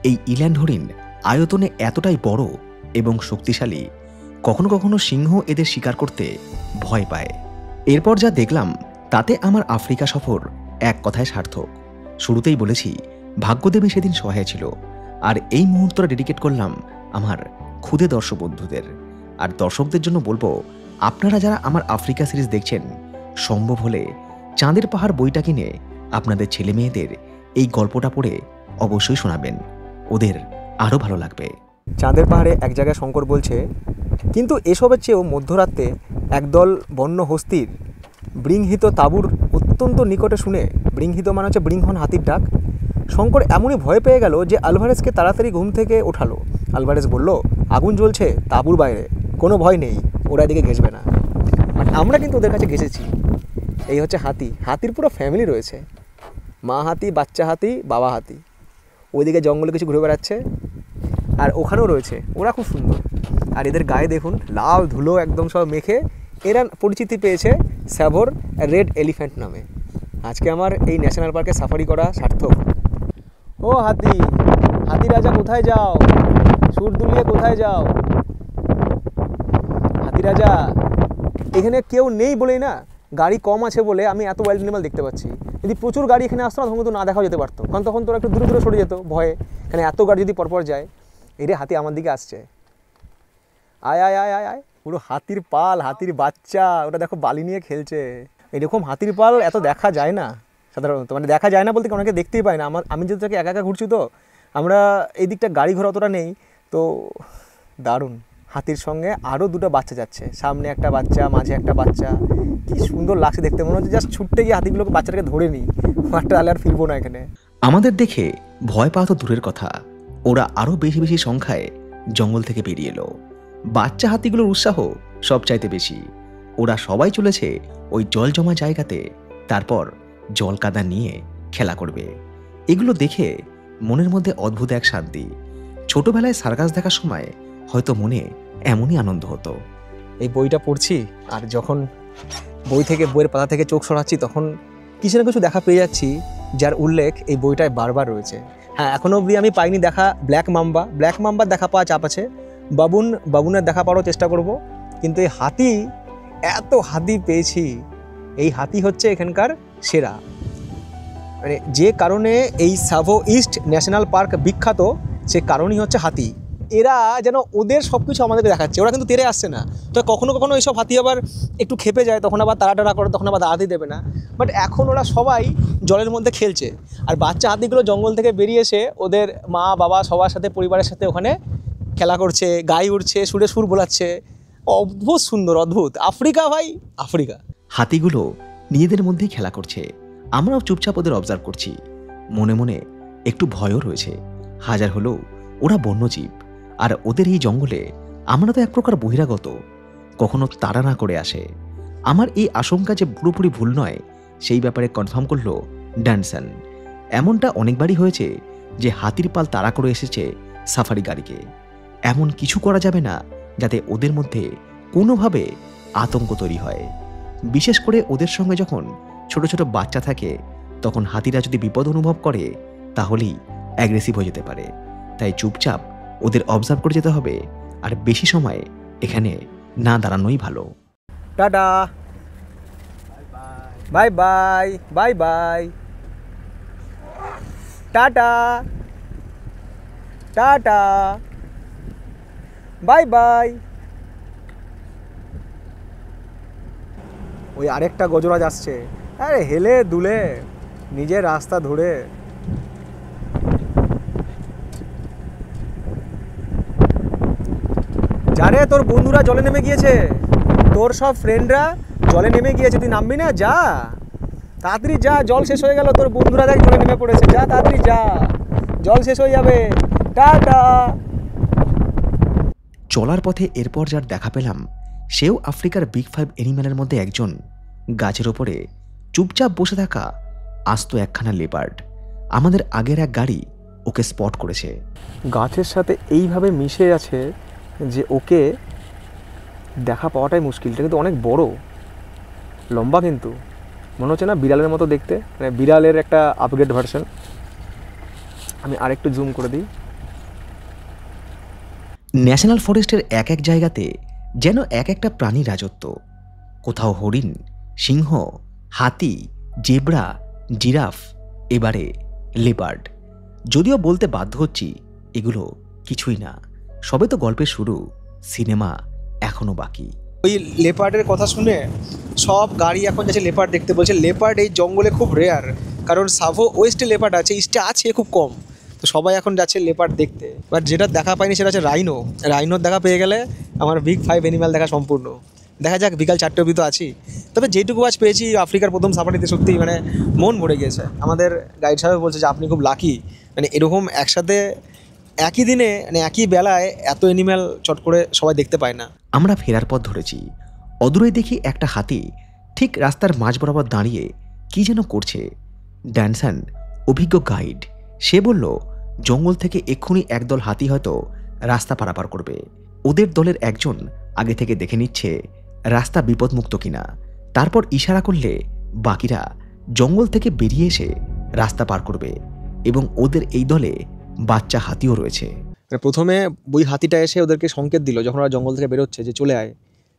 এই ইল্যান্ড হরিণ আয়তনে এতটাই বড় এবং শক্তিশালী, কখনো কখনো সিংহ এদের শিকার করতে ভয় পায়। এরপর যা দেখলাম তাতে আমার আফ্রিকা সফর এক কথায় সার্থক। শুরুতেই বলেছি ভাগ্যদেবী সেদিন সহায় ছিল, আর এই মুহূর্তটা ডেডিকেট করলাম আমার ক্ষুদে দর্শক বন্ধুদের। আর দর্শকদের জন্য বলবো, আপনারা যারা আমার আফ্রিকা সিরিজ দেখছেন, সম্ভব হলে চাঁদের পাহাড় বইটা কিনে আপনাদের ছেলে মেয়েদের এই গল্পটা পড়ে অবশ্যই শোনাবেন, ওদের আরও ভালো লাগবে। চাঁদের পাহাড়ে এক জায়গায় শঙ্কর বলছে, কিন্তু এসবের চেয়েও মধ্যরাতে একদল বন্য হস্তির বৃংহিত তাঁবুর অত্যন্ত নিকটে শুনে, বৃংহিত মানে হচ্ছে বৃংহন হাতির ডাক, শঙ্কর এমনই ভয় পেয়ে গেল যে আলভারেজকে তাড়াতাড়ি ঘুম থেকে ওঠালো। আলভারেজ বলল, আগুন জ্বলছে তাঁবুর বাইরে, কোনো ভয় নেই, ওরা এদিকে ঘেঁষবে না। আর আমরা কিন্তু ওদের কাছে ঘেসেছি। এই হচ্ছে হাতি, হাতির পুরো ফ্যামিলি রয়েছে, মা হাতি, বাচ্চা হাতি, বাবা হাতি। ওইদিকে জঙ্গলে কিছু ঘুরে বেড়াচ্ছে, আর ওখানেও রয়েছে, ওরা খুব সুন্দর। আর এদের গায়ে দেখুন লাল ধুলো একদম সব মেখে, এরা পরিচিতি পেয়েছে স্যাভোর রেড এলিফ্যান্ট নামে। আজকে আমার এই ন্যাশনাল পার্কে সাফারি করা সার্থক। ও হাতি, হাতি রাজা কোথায় যাও, সুর দুলিয়ে কোথায় যাও? হাতি রাজা, এখানে কেউ নেই বলেই না, গাড়ি কম আছে বলে আমি এত ওয়াইল্ড অ্যানিমাল দেখতে পাচ্ছি। যদি প্রচুর গাড়ি এখানে আসতো না তখন তো না দেখাও যেতে পারতো, কারণ তখন তোরা একটু দূরে দূরে সরে যেত ভয়ে। এখানে এত গাড়ি যদি পরপর যায়, এরে হাতি আমার দিকে আসছে, আয় আয় আয় আয় আয়। পুরো হাতির পাল, হাতির বাচ্চা, ওটা দেখো বালি নিয়ে খেলছে। এরকম হাতির পাল এত দেখা যায় না সাধারণত, মানে দেখা যায় না বলতে অনেকে দেখতেই পায় না। আমি যেহেতু তাকে একা একা ঘুরছি, তো আমরা এই দিকটা গাড়ি ঘোড়া অতটা নেই, তো দারুণ। হাতির সঙ্গে আরও দুটো বাচ্চা যাচ্ছে, সামনে একটা বাচ্চা, মাঝে একটা বাচ্চা। কি সুন্দর লাগছে দেখতে, মনে হচ্ছে জাস্ট ছুটতে গিয়ে হাতিগুলোকে বাচ্চাটাকে ধরে নিই, মাঠটা আর ফিরবো না এখানে। আমাদের দেখে ভয় পাওয়া তো দূরের কথা, ওরা আরও বেশি বেশি সংখ্যায় জঙ্গল থেকে বেরিয়ে এলো। বাচ্চা হাতিগুলোর উৎসাহ সবচাইতে বেশি। ওরা সবাই চলেছে ওই জল জমা জায়গাতে, তারপর জল কাদা নিয়ে খেলা করবে। এগুলো দেখে মনের মধ্যে অদ্ভুত এক শান্তি। ছোটবেলায় সার্কাস দেখার সময় হয়তো মনে এমনই আনন্দ হতো। এই বইটা পড়ছি, আর যখন বইয়ের পাতা থেকে চোখ সরাচ্ছি, তখন কিছু না কিছু দেখা পেয়ে যাচ্ছি যার উল্লেখ এই বইটায় বারবার রয়েছে। হ্যাঁ, এখনও অবধি আমি পাইনি দেখা ব্ল্যাক মাম্বার দেখা পাওয়া চাপ আছে, বাবুনের দেখা পাওয়ার চেষ্টা করব। কিন্তু এই হাতি, এত হাতি পেয়েছি, এই হাতি হচ্ছে এখানকার সেরা। মানে যে কারণে এই সাভো ইস্ট ন্যাশনাল পার্ক বিখ্যাত, সে কারণই হচ্ছে হাতি। এরা যেন ওদের সব কিছু আমাদেরকে দেখাচ্ছে, ওরা কিন্তু তেড়ে আসছে না। তো কখনো কখনো এইসব হাতি আবার একটু খেপে যায়, তখন আবার তাড়াটাড়া করে, তখন আবার দাঁড়াতে দেবে না। বাট এখন ওরা সবাই জলের মধ্যে খেলছে, আর বাচ্চা হাতিগুলো জঙ্গল থেকে বেরিয়ে এসে ওদের মা বাবা সবার সাথে, পরিবারের সাথে ওখানে খেলা করছে, গাই উঠছে, সুরে সুর বোলাচ্ছে। অদ্ভুত সুন্দর, অদ্ভুত। আফ্রিকা ভাই, আফ্রিকা। হাতিগুলো নিজেদের মধ্যেই খেলা করছে, আমরাও চুপচাপ ওদের অবজার্ভ করছি। মনে মনে একটু ভয়ও রয়েছে। হাজার হলেও ওরা বন্যজীব, আর ওদের এই জঙ্গলে আমরা তো এক প্রকার বহিরাগত, কখনো তাড়া না করে আসে। আমার এই আশঙ্কা যে পুরোপুরি ভুল নয়, সেই ব্যাপারে কনফার্ম করলো ড্যানসন। এমনটা অনেকবারই হয়েছে যে হাতির পাল তাড়া করে এসেছে সাফারি গাড়িকে। এমন কিছু করা যাবে না যাতে ওদের মধ্যে কোনোভাবে আতঙ্ক তৈরি হয়। বিশেষ করে ওদের সঙ্গে যখন ছোট ছোট বাচ্চা থাকে, তখন হাতিরা যদি বিপদ অনুভব করে তাহলেই অ্যাগ্রেসিভ হয়ে যেতে পারে। তাই চুপচাপ ওদের অবজার্ভ করে যেতে হবে, আর বেশি সময় এখানে না দাঁড়ানোই ভালো। Tata, bye bye, bye bye, tata, tata, bye bye. ওই আরেকটা গজরাজ আসছে, আরে হেলে দুলে নিজের রাস্তা ধরে। জানে তোর বন্ধুরা জলে নেমে গিয়েছে, তোর সব ফ্রেন্ডরা জলে নেমে গিয়েছে, তুই নামবি না? যা তাড়াতাড়ি যা, জল শেষ হয়ে গেল, তোর বন্ধুরা দেখ জলে নেমে পড়েছে, যা তাড়াতাড়ি যা, জল শেষ হয়ে যাবে। টাটা। চলার পথে এরপর যার দেখা পেলাম, সেও আফ্রিকার বিগ 5 অ্যানিম্যালের মধ্যে একজন। গাছের ওপরে চুপচাপ বসে থাকা আস্ত একখানা লেপার্ড। আমাদের আগের এক গাড়ি ওকে স্পট করেছে। গাছের সাথে এইভাবে মিশে আছে যে ওকে দেখা পাওয়াটাই মুশকিল। এটা কিন্তু অনেক বড়, লম্বা, কিন্তু মনে হচ্ছে না বিড়ালের মতো দেখতে, মানে বিড়ালের একটা আপগ্রেড ভার্সন। আমি আরেকটু জুম করে দিই। ন্যাশনাল ফরেস্টের এক এক জায়গাতে যেন এক একটা প্রাণী রাজত্ব। কোথাও হরিণ, সিংহ, হাতি, জেব্রা, জিরাফ, এবারে লেপার্ড। যদিও বলতে বাধ্য হচ্ছি এগুলো কিছুই না, সবে তো গল্পের শুরু, সিনেমা এখনো বাকি। ওই লেপার্ডের কথা শুনে সব গাড়ি এখন যাচ্ছে লেপার্ড দেখতে, বলছে লেপার্ড এই জঙ্গলে খুব রেয়ার, কারণ সাভো ওয়েস্টে লেপার্ড আছে, ইস্টে আছে খুব কম। তো সবাই এখন যাচ্ছে লেপার্ড দেখতে। বাট যেটা দেখা পাইনি সেটা হচ্ছে রাইনো। রাইনোর দেখা পেয়ে গেলে আমার বিগ 5 অ্যানিম্যাল দেখা সম্পূর্ণ। দেখা যাক, বিকাল 4টে অবধি তো আছি। তবে যেটুকু আজ পেয়েছি আফ্রিকার প্রথম সাফারিতে, সত্যি মানে মন ভরে গিয়েছে। আমাদের গাইড সাহেব বলছে যে আপনি খুব লাকি, মানে এরকম একসাথে একই দিনে, মানে একই বেলায় এত অ্যানিম্যাল চট করে সবাই দেখতে পায় না। আমরা ফেরার পথ ধরেছি। অদূরে দেখি একটা হাতি ঠিক রাস্তার মাঝ বরাবর দাঁড়িয়ে কি যেন করছে। ড্যানসন, অভিজ্ঞ গাইড, সে বলল জঙ্গল থেকে এক্ষুনি একদল হাতি হয়তো রাস্তা পারাপার করবে। ওদের দলের একজন আগে থেকে দেখে নিচ্ছে রাস্তা বিপদমুক্ত কিনা, তারপর ইশারা করলে বাকিরা জঙ্গল থেকে বেরিয়ে এসে রাস্তা পার করবে। এবং ওদের এই দলে বাচ্চা হাতিও রয়েছে। প্রথমে ওই হাতিটা এসে ওদেরকে সংকেত দিল যখন ওরা জঙ্গল থেকে বেরোচ্ছে যে চলে আয়,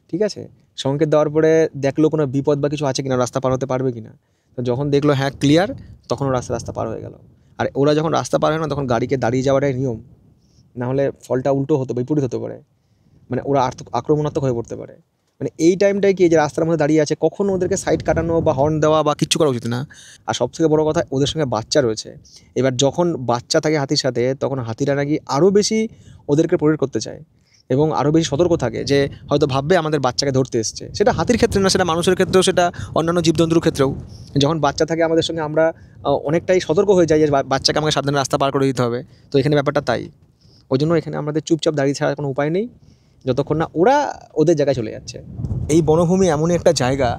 ঠিক আছে। সংকেত দেওয়ার পরে দেখলো কোনো বিপদ বা কিছু আছে কিনা, রাস্তা পার হতে পারবে কিনা। তো যখন দেখলো হ্যাঁ ক্লিয়ার, তখন ওরা রাস্তা পার হয়ে গেল। আর ওরা যখন রাস্তা পার হয় না তখন গাড়িকে দাঁড়িয়ে যাওয়াটাই নিয়ম, না হলে ফলটা উল্টো হতো, বিপরীত হতে পারে, মানে ওরা আক্রমণাত্মক হয়ে পড়তে পারে। মানে এই টাইমটাই কি যে রাস্তার মধ্যে দাঁড়িয়ে আছে, কখনো ওদেরকে সাইড কাটানো বা হর্ন দেওয়া বা কিচ্ছু করা উচিত না। আর সবথেকে বড় কথা, ওদের সঙ্গে বাচ্চা রয়েছে। এবার যখন বাচ্চা থাকে হাতির সাথে, তখন হাতিরা নাকি আরও বেশি ওদেরকে প্রোটেক্ট করতে চায় এবং আরও বেশি সতর্ক থাকে, যে হয়তো ভাববে আমাদের বাচ্চাকে ধরতে এসছে। সেটা হাতির ক্ষেত্রে না, সেটা মানুষের ক্ষেত্রেও, সেটা অন্যান্য জীবজন্তুর ক্ষেত্রেও। যখন বাচ্চা থাকে আমাদের সঙ্গে, আমরা অনেকটাই সতর্ক হয়ে যাই যে বাচ্চাকে আমাকে সাবধানে রাস্তা পার করে দিতে হবে। তো এখানে ব্যাপারটা তাই। ওই জন্য এখানে আমাদের চুপচাপ দাঁড়িয়ে ছাড়া কোনো উপায় নেই, যতক্ষণ না ওরা ওদের জায়গায় চলে যাচ্ছে। এই বনভূমি এমনই একটা জায়গা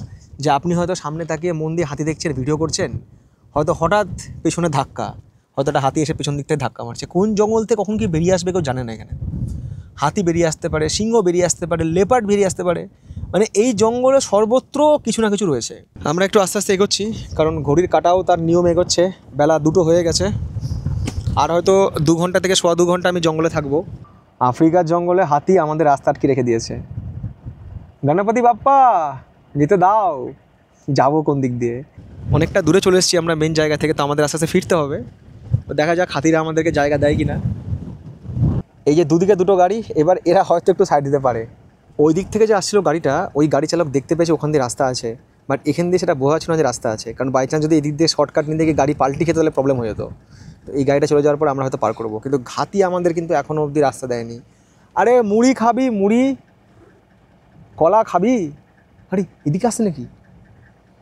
যে আপনি হয়তো সামনে তাকিয়ে মন দিয়ে হাতি দেখছেন, ভিডিও করছেন, হয়তো হঠাৎ পেছনে ধাক্কা, হয়তো একটা হাতি এসে পেছন দিক থেকে ধাক্কা মারছে। কোন জঙ্গল থেকে কখন কি বেরিয়ে আসবে কেউ জানে না। এখানে হাতি বেরিয়ে আসতে পারে, সিংহ বেরিয়ে আসতে পারে, লেপার্ড বেরিয়ে আসতে পারে, মানে এই জঙ্গলে সর্বত্র কিছু না কিছু রয়েছে। আমরা একটু আস্তে আস্তে এগোচ্ছি, কারণ ঘড়ির কাঁটাও তার নিয়ম এগোচ্ছে। বেলা 2টো হয়ে গেছে, আর হয়তো 2 ঘন্টা থেকে সোয়া 2 ঘন্টা আমি জঙ্গলে থাকবো। আফ্রিকার জঙ্গলে হাতি আমাদের রাস্তা আটকে রেখে দিয়েছে। গণপতি বাপ্পা যেতে দাও, যাবো কোন দিক দিয়ে। অনেকটা দূরে চলে এসেছি আমরা মেন জায়গা থেকে, তো আমাদের আস্তে আস্তে ফিরতে হবে। তো দেখা যাক হাতিরা আমাদেরকে জায়গা দেয় কি না। এই যে দুদিকে দুটো গাড়ি, এবার এরা হয়তো একটু সাইড দিতে পারে। ওই দিক থেকে যে আসছিল গাড়িটা, ওই গাড়ি চালক দেখতে পেয়েছে ওখান দিয়ে রাস্তা আছে, বাট এখান দিয়ে সেটা বোঝা ছিল না যে রাস্তা আছে। কারণ বাই চান্স যদি এদিক দিয়ে শর্টকাট নিয়ে গিয়ে গাড়ি পাল্টি খেতে হলে প্রবলেম হয়ে যেত। তো এই গাড়িটা চলে যাওয়ার পর আমরা হয়তো পার করবো, কিন্তু হাতি আমাদের কিন্তু এখনও অবধি রাস্তা দেয়নি। আরে মুড়ি খাবি, মুড়ি কলা খাবি, আরে এদিকে আসছে নাকি?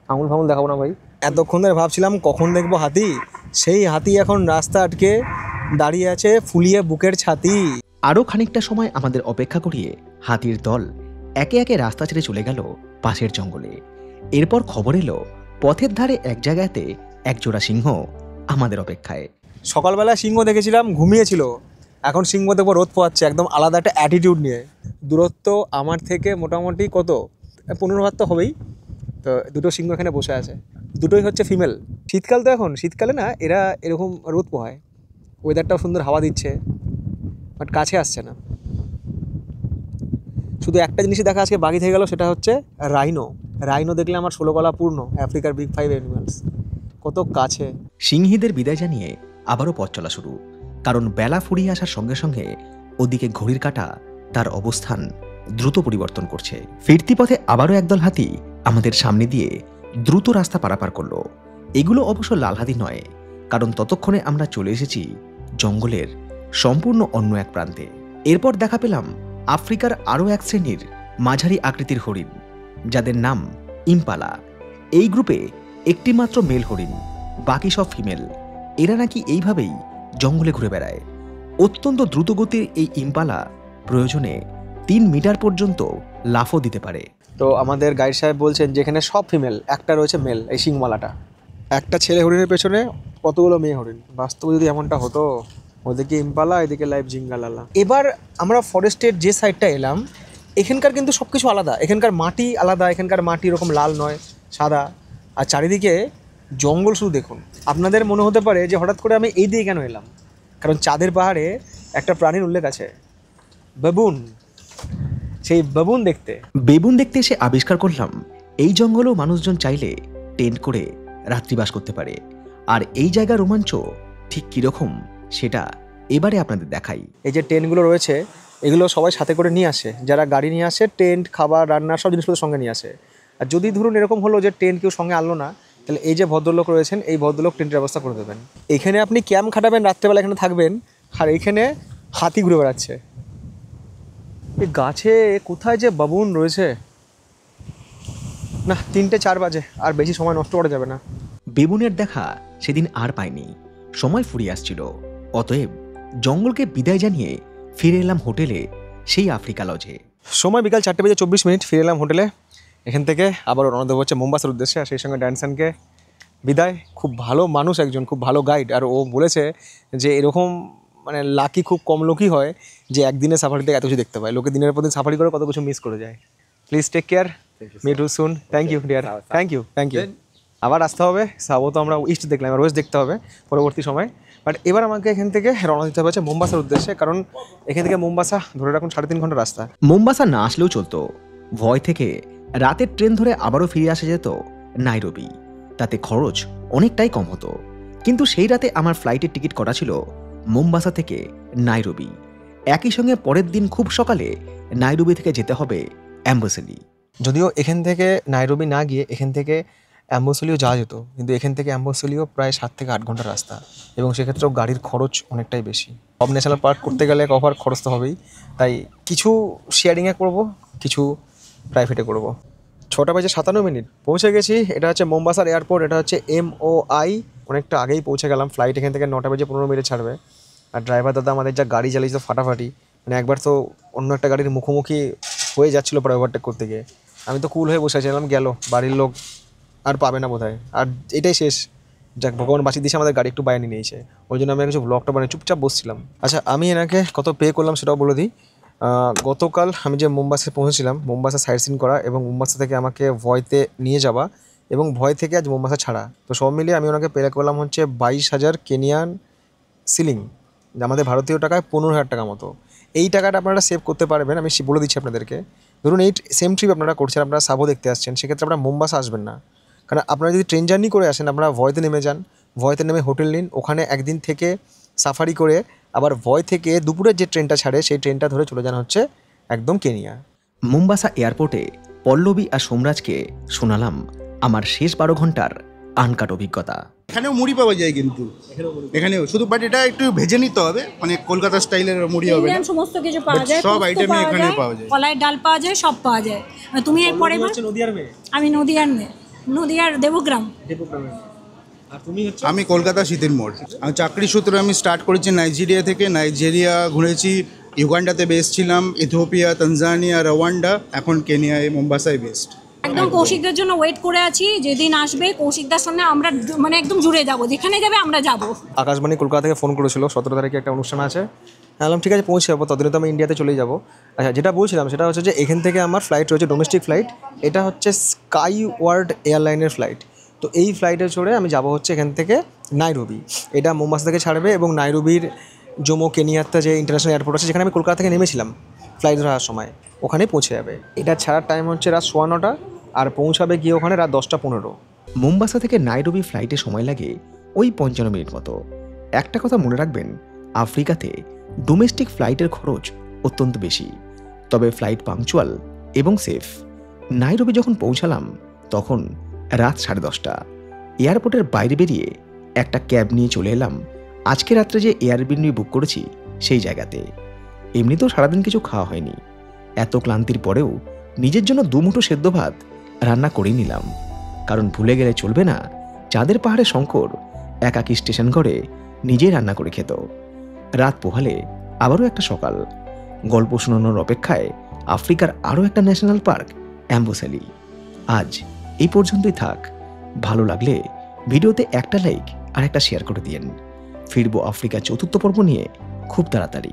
আঙুল ফাঙুল দেখাবো না ভাই। এতক্ষণ ধরে ভাবছিলাম কখন দেখবো হাতি, সেই হাতি এখন রাস্তা আটকে দাঁড়িয়ে আছে ফুলিয়ে বুকের ছাতি। আরও খানিকটা সময় আমাদের অপেক্ষা করিয়ে হাতির দল একে একে রাস্তা ছেড়ে চলে গেল পাশের জঙ্গলে। এরপর খবর এলো পথের ধারে এক জায়গাতে একজোড়া সিংহ আমাদের অপেক্ষায়। সকালবেলা সিংহ দেখেছিলাম, ঘুমিয়েছিল, এখন সিংহ দেখবো রোদ পোয়াচ্ছে একদম আলাদা একটা অ্যাটিটিউড নিয়ে। দূরত্ব আমার থেকে মোটামুটি কত 15 হাত তো হবেই। তো দুটো সিংহ এখানে বসে আছে, দুটোই হচ্ছে ফিমেল। শীতকাল তো, এখন শীতকালে না এরা এরকম রোদ পোহায়, ওয়েদারটাও সুন্দর, হাওয়া দিচ্ছে, বাট কাছে আসছে না। শুধু একটা জিনিসই দেখা আজকে বাকি থেকে গেল, সেটা হচ্ছে রাইনো। রাইনো দেখলে আমার 16 গলা পূর্ণ। আফ্রিকার বিগ 5 অ্যানিমালস, কত কাছে। সিংহীদের বিদায় জানিয়ে আবারও পথ চলা শুরু, কারণ বেলা ফুরিয়ে আসার সঙ্গে সঙ্গে ওদিকে ঘড়ির কাঁটা তার অবস্থান দ্রুত পরিবর্তন করছে। ফিরতি পথে আবারও একদল হাতি আমাদের সামনে দিয়ে দ্রুত রাস্তা পারাপার করলো। এগুলো অবশ্য লাল হাতি নয়, কারণ ততক্ষণে আমরা চলে এসেছি জঙ্গলের সম্পূর্ণ অন্য এক প্রান্তে। এরপর দেখা পেলাম আফ্রিকার আরও এক শ্রেণীর মাঝারি আকৃতির হরিণ, যাদের নাম ইম্পালা। এই গ্রুপে একটি মাত্র মেল হরিণ, বাকি সব ফিমেল। এরা নাকি এইভাবেই জঙ্গলে ঘুরে বেড়ায়। অত্যন্ত দ্রুতগতির এই ইম্পালা প্রয়োজনে 3 মিটার পর্যন্ত লাফও দিতে পারে। তো আমাদের গাইড সাহেব বলছেন যেখানে সব ফিমেল, একটা রয়েছে মেল, এই সিংমালাটা। একটা ছেলে হরিণের পেছনে কতগুলো মেয়ে হরিণ। বাস্তবে যদি এমনটা হতো, ওদিকে ইম্পালা, এদিকে লাইভ জিঙ্গালালা। এবার আমরা ফরেস্টের যে সাইডটা এলাম, এখানকার কিন্তু সব কিছু আলাদা। এখানকার মাটি আলাদা, এখানকার মাটি এরকম লাল নয়, সাদা। আর চারিদিকে জঙ্গল শুধু দেখুন। আপনাদের মনে হতে পারে যে হঠাৎ করে আমি এই দিকে কেন এলাম, কারণ চাঁদের পাহাড়ে একটা প্রাণীর উল্লেখ আছে, বাবুন। সেই বাবুন দেখতে এসে আবিষ্কার করলাম এই জঙ্গলেও মানুষজন চাইলে টেন্ট করে রাত্রিবাস করতে পারে। আর এই জায়গার রোমাঞ্চ ঠিক কীরকম সেটা এবারে আপনাদের দেখাই। এই যে টেন্টগুলো রয়েছে, এগুলো সবাই সাথে করে নিয়ে আসে। যারা গাড়ি নিয়ে আসে, টেন্ট, খাবার, রান্না সব জিনিসপত্র সঙ্গে নিয়ে আসে। আর যদি ধরুন এরকম হলো যে টেন্ট কেউ সঙ্গে আনলো না, তাহলে এই যে ভদ্রলোক রয়েছেন, এই ভদ্রলোক টেন্টের ব্যবস্থা করে দেবেন। এখানে আপনি ক্যাম্প খাটাবেন, রাত্রেবেলা এখানে থাকবেন, আর এইখানে হাতি ঘুরে বেড়াচ্ছে। এই গাছে কোথায় যে বাবুন রয়েছে না। 3টে 4 বাজে, আর বেশি সময় নষ্ট করা যাবে না। বেবুনের দেখা সেদিন আর পাইনি, সময় ফুরিয়ে আসছিল। অতএব জঙ্গলকে বিদায় জানিয়ে ফিরে এলাম হোটেলে, সেই আফ্রিকা লজে। সময় বিকাল 4:24 ফিরে এলাম হোটেলে। এখান থেকে আবার রওনা দেবো হচ্ছে মোম্বাসার উদ্দেশ্যে। আর সেই সঙ্গে ড্যানসানকে বিদায়। খুব ভালো মানুষ একজন, খুব ভালো গাইড। আর ও বলেছে যে এরকম মানে লাকি খুব কম লোকই হয় যে একদিনে সাফারিতে এত কিছু দেখতে পায়। লোকে দিনের পর দিন সাফারি করে কত কিছু মিস করে যায়। Please take care, meet you soon. Thank you dear, thank you. আবার আসতে হবে। সাবো তো আমরা ইস্ট দেখলাম, আর ওয়েস্ট দেখতে হবে পরবর্তী সময়। বাট এবার আমাকে এখান থেকে রওনা দিতে হবে হচ্ছে মোম্বাসার উদ্দেশ্যে, কারণ এখান থেকে মোম্বাসা ধরে রাখুন 3.5 ঘন্টা রাস্তা। মোম্বাসা না আসলেও চলতো। ভয় থেকে রাতের ট্রেন ধরে আবারও ফিরে আসা যেত নাইরোবি। তাতে খরচ অনেকটাই কম হতো। কিন্তু সেই রাতে আমার ফ্লাইটের টিকিট করা ছিল মোম্বাসা থেকে নাইরোবি। একই সঙ্গে পরের দিন খুব সকালে নাইরোবি থেকে যেতে হবে অ্যাম্বাসেলি। যদিও এখান থেকে নাইরোবি না গিয়ে এখান থেকে অ্যাম্বাসেলিও যাওয়া যেত, কিন্তু এখান থেকে অ্যাম্বাসেলিও প্রায় 7 থেকে 8 ঘন্টার রাস্তা, এবং সেক্ষেত্রেও গাড়ির খরচ অনেকটাই বেশি। সব ন্যাশনাল পার্ক করতে গেলে কভার খরচ তো হবেই, তাই কিছু শেয়ারিংয়ে করব, কিছু প্রাইভেটে করব। 6:57 পৌঁছে গেছি। এটা হচ্ছে মোম্বাসার এয়ারপোর্ট, এটা হচ্ছে MOI। অনেকটা আগেই পৌঁছে গেলাম। ফ্লাইট এখান থেকে 9:15 ছাড়বে। আর ড্রাইভার দাদা আমাদের যা গাড়ি চালিয়েছে ফাটাফাটি, মানে একবার তো অন্য একটা গাড়ির মুখোমুখি হয়ে যাচ্ছিলো প্রায় ওভারটেক করতে গিয়ে। আমি তো কুল হয়ে বসে আছিলাম, গেল বাড়ির লোক আর পাবে না বোধহয়, আর এটাই শেষ। যাক, ভগবান বাঁচিয়ে দিয়েছে, আমাদের গাড়ি একটু বাইরে নিয়েছে, ওই জন্য আমি কিছু ব্লগটা বানিয়ে চুপচাপ বসছিলাম। আচ্ছা, আমি এনাকে কত পে করলাম সেটাও বলে দিই। গতকাল আমি যে মোম্বাসায় পৌঁছেছিলাম, মোম্বাসা সাইট সিন করা এবং মোম্বাসা থেকে আমাকে ভয়তে নিয়ে যাওয়া এবং ভয় থেকে আজ মোম্বাসা ছাড়া, তো সব মিলিয়ে আমি ওনাকে পে করলাম হচ্ছে 22,000 কেনিয়ান সিলিং, আমাদের ভারতীয় টাকায় 15,000 টাকা মতো। এই টাকাটা আপনারা সেভ করতে পারবেন, আমি বলে দিচ্ছি আপনাদেরকে। ধরুন এই সেম ট্রিপ আপনারা করছেন, আপনারা সাবো দেখতে আসছেন, সেক্ষেত্রে আপনারা মোম্বাসা আসবেন না। কারণ আপনারা যদি ট্রেন জার্নি করে আসেন, আপনারা ভয়তে নেমে যান, ভয়তে নেমে হোটেল নিন, ওখানে একদিন থেকে সাফারি করে আবার ভয় থেকে দুপুরের যে ট্রেনটা ছাড়ে সেই ট্রেনটা ধরে চলে যান হচ্ছে একদম কেনিয়া। মোম্বাসা এয়ারপোর্টে পল্লবী আর সোমরাজকে শোনালাম আমার শেষ 12 ঘন্টার আনকাট অভিজ্ঞতা। এখানেও মুড়ি পাওয়া যায়, কিন্তু এখানেও শুধু, বাট এটা একটু ভেজে নিতে হবে, মানে কলকাতা স্টাইলের মুড়ি হবে না। সমস্ত কিছু পাওয়া যায়, সব আইটেমই এখানে পাওয়া যায়, কলাইয়ের ডাল পাওয়া যায়, সব পাওয়া যায়। তুমি এরপরে নদিয়ার মেয়ে? আমি নদিয়ার মেয়ে, নদিয়ার দেবগ্রাম। আর তুমি হচ্ছে? আমি কলকাতা শীতের মোড়। আমি চাকরি সূত্রে আমি স্টার্ট করেছি নাইজেরিয়া থেকে। নাইজেরিয়া ঘুরেছি, ইউগান্ডাতে বেস্ট ছিলাম, ইথিওপিয়া, তানজানিয়া, রওয়ান্ডা, এখন কেনিয়ায় মোম্বাসায় বেস্ট। একদম কৌশিকদের জন্য ওয়েট করে আছি, যেদিন আসবে কৌশিকদার সঙ্গে আমরা মানে একদম জুড়ে যাব, যেখানে যাবে আমরা যাব। আকাশবাণী কলকাতা থেকে ফোন করেছিল 17 তারিখে একটা অনুষ্ঠান আছে। বললাম ঠিক আছে পৌঁছে যাবো, ততদিনে তো আমি ইন্ডিয়াতে চলেই যাবো। আচ্ছা, যেটা বলছিলাম সেটা হচ্ছে যে এখান থেকে আমার ফ্লাইট রয়েছে ডোমেস্টিক ফ্লাইট, এটা হচ্ছে স্কাই ওয়ার্ল্ড এয়ারলাইনের ফ্লাইট। তো এই ফ্লাইটে চড়ে আমি যাব হচ্ছে এখান থেকে নাইরোবি। এটা মোম্বাসা থেকে ছাড়বে এবং নাইরোবির জোমো কেনিয়াত্তা যে ইন্টারন্যাশনাল এয়ারপোর্ট আছে, যেখানে আমি কলকাতা থেকে নেমেছিলাম ফ্লাইট ধরার সময়, ওখানে পৌঁছে যাবে। এটা ছাড়ার টাইম হচ্ছে রাত 9:15 আর পৌঁছাবে গিয়ে ওখানে রাত 10:15। মোম্বাসা থেকে নাইরোবি ফ্লাইটে সময় লাগে ওই 55 মিনিট মতো। একটা কথা মনে রাখবেন, আফ্রিকাতে ডোমেস্টিক ফ্লাইটের খরচ অত্যন্ত বেশি, তবে ফ্লাইট পাংচুয়াল এবং সেফ। নাইরোবি যখন পৌঁছালাম তখন রাত 10:30। এয়ারপোর্টের বাইরে বেরিয়ে একটা ক্যাব নিয়ে চলে এলাম আজকে রাত্রে যে এয়ারবিএনবি বুক করেছি সেই জায়গাতে। এমনিতেও সারাদিন কিছু খাওয়া হয়নি, এত ক্লান্তির পরেও নিজের জন্য 2 মুঠো সেদ্ধ ভাত রান্না করেই নিলাম, কারণ ভুলে গেলে চলবে না চাঁদের পাহাড়ে শঙ্কর একাকী স্টেশন ঘরে নিজেই রান্না করে খেত। রাত পোহালে আবারও একটা সকাল, গল্প শোনানোর অপেক্ষায় আফ্রিকার আরও একটা ন্যাশনাল পার্ক অ্যাম্বাসেলি। আজ এই পর্যন্তই থাক। ভালো লাগলে ভিডিওতে একটা লাইক আর একটা শেয়ার করে দিয়েন। ফিরবো আফ্রিকা 4র্থ পর্ব নিয়ে খুব তাড়াতাড়ি।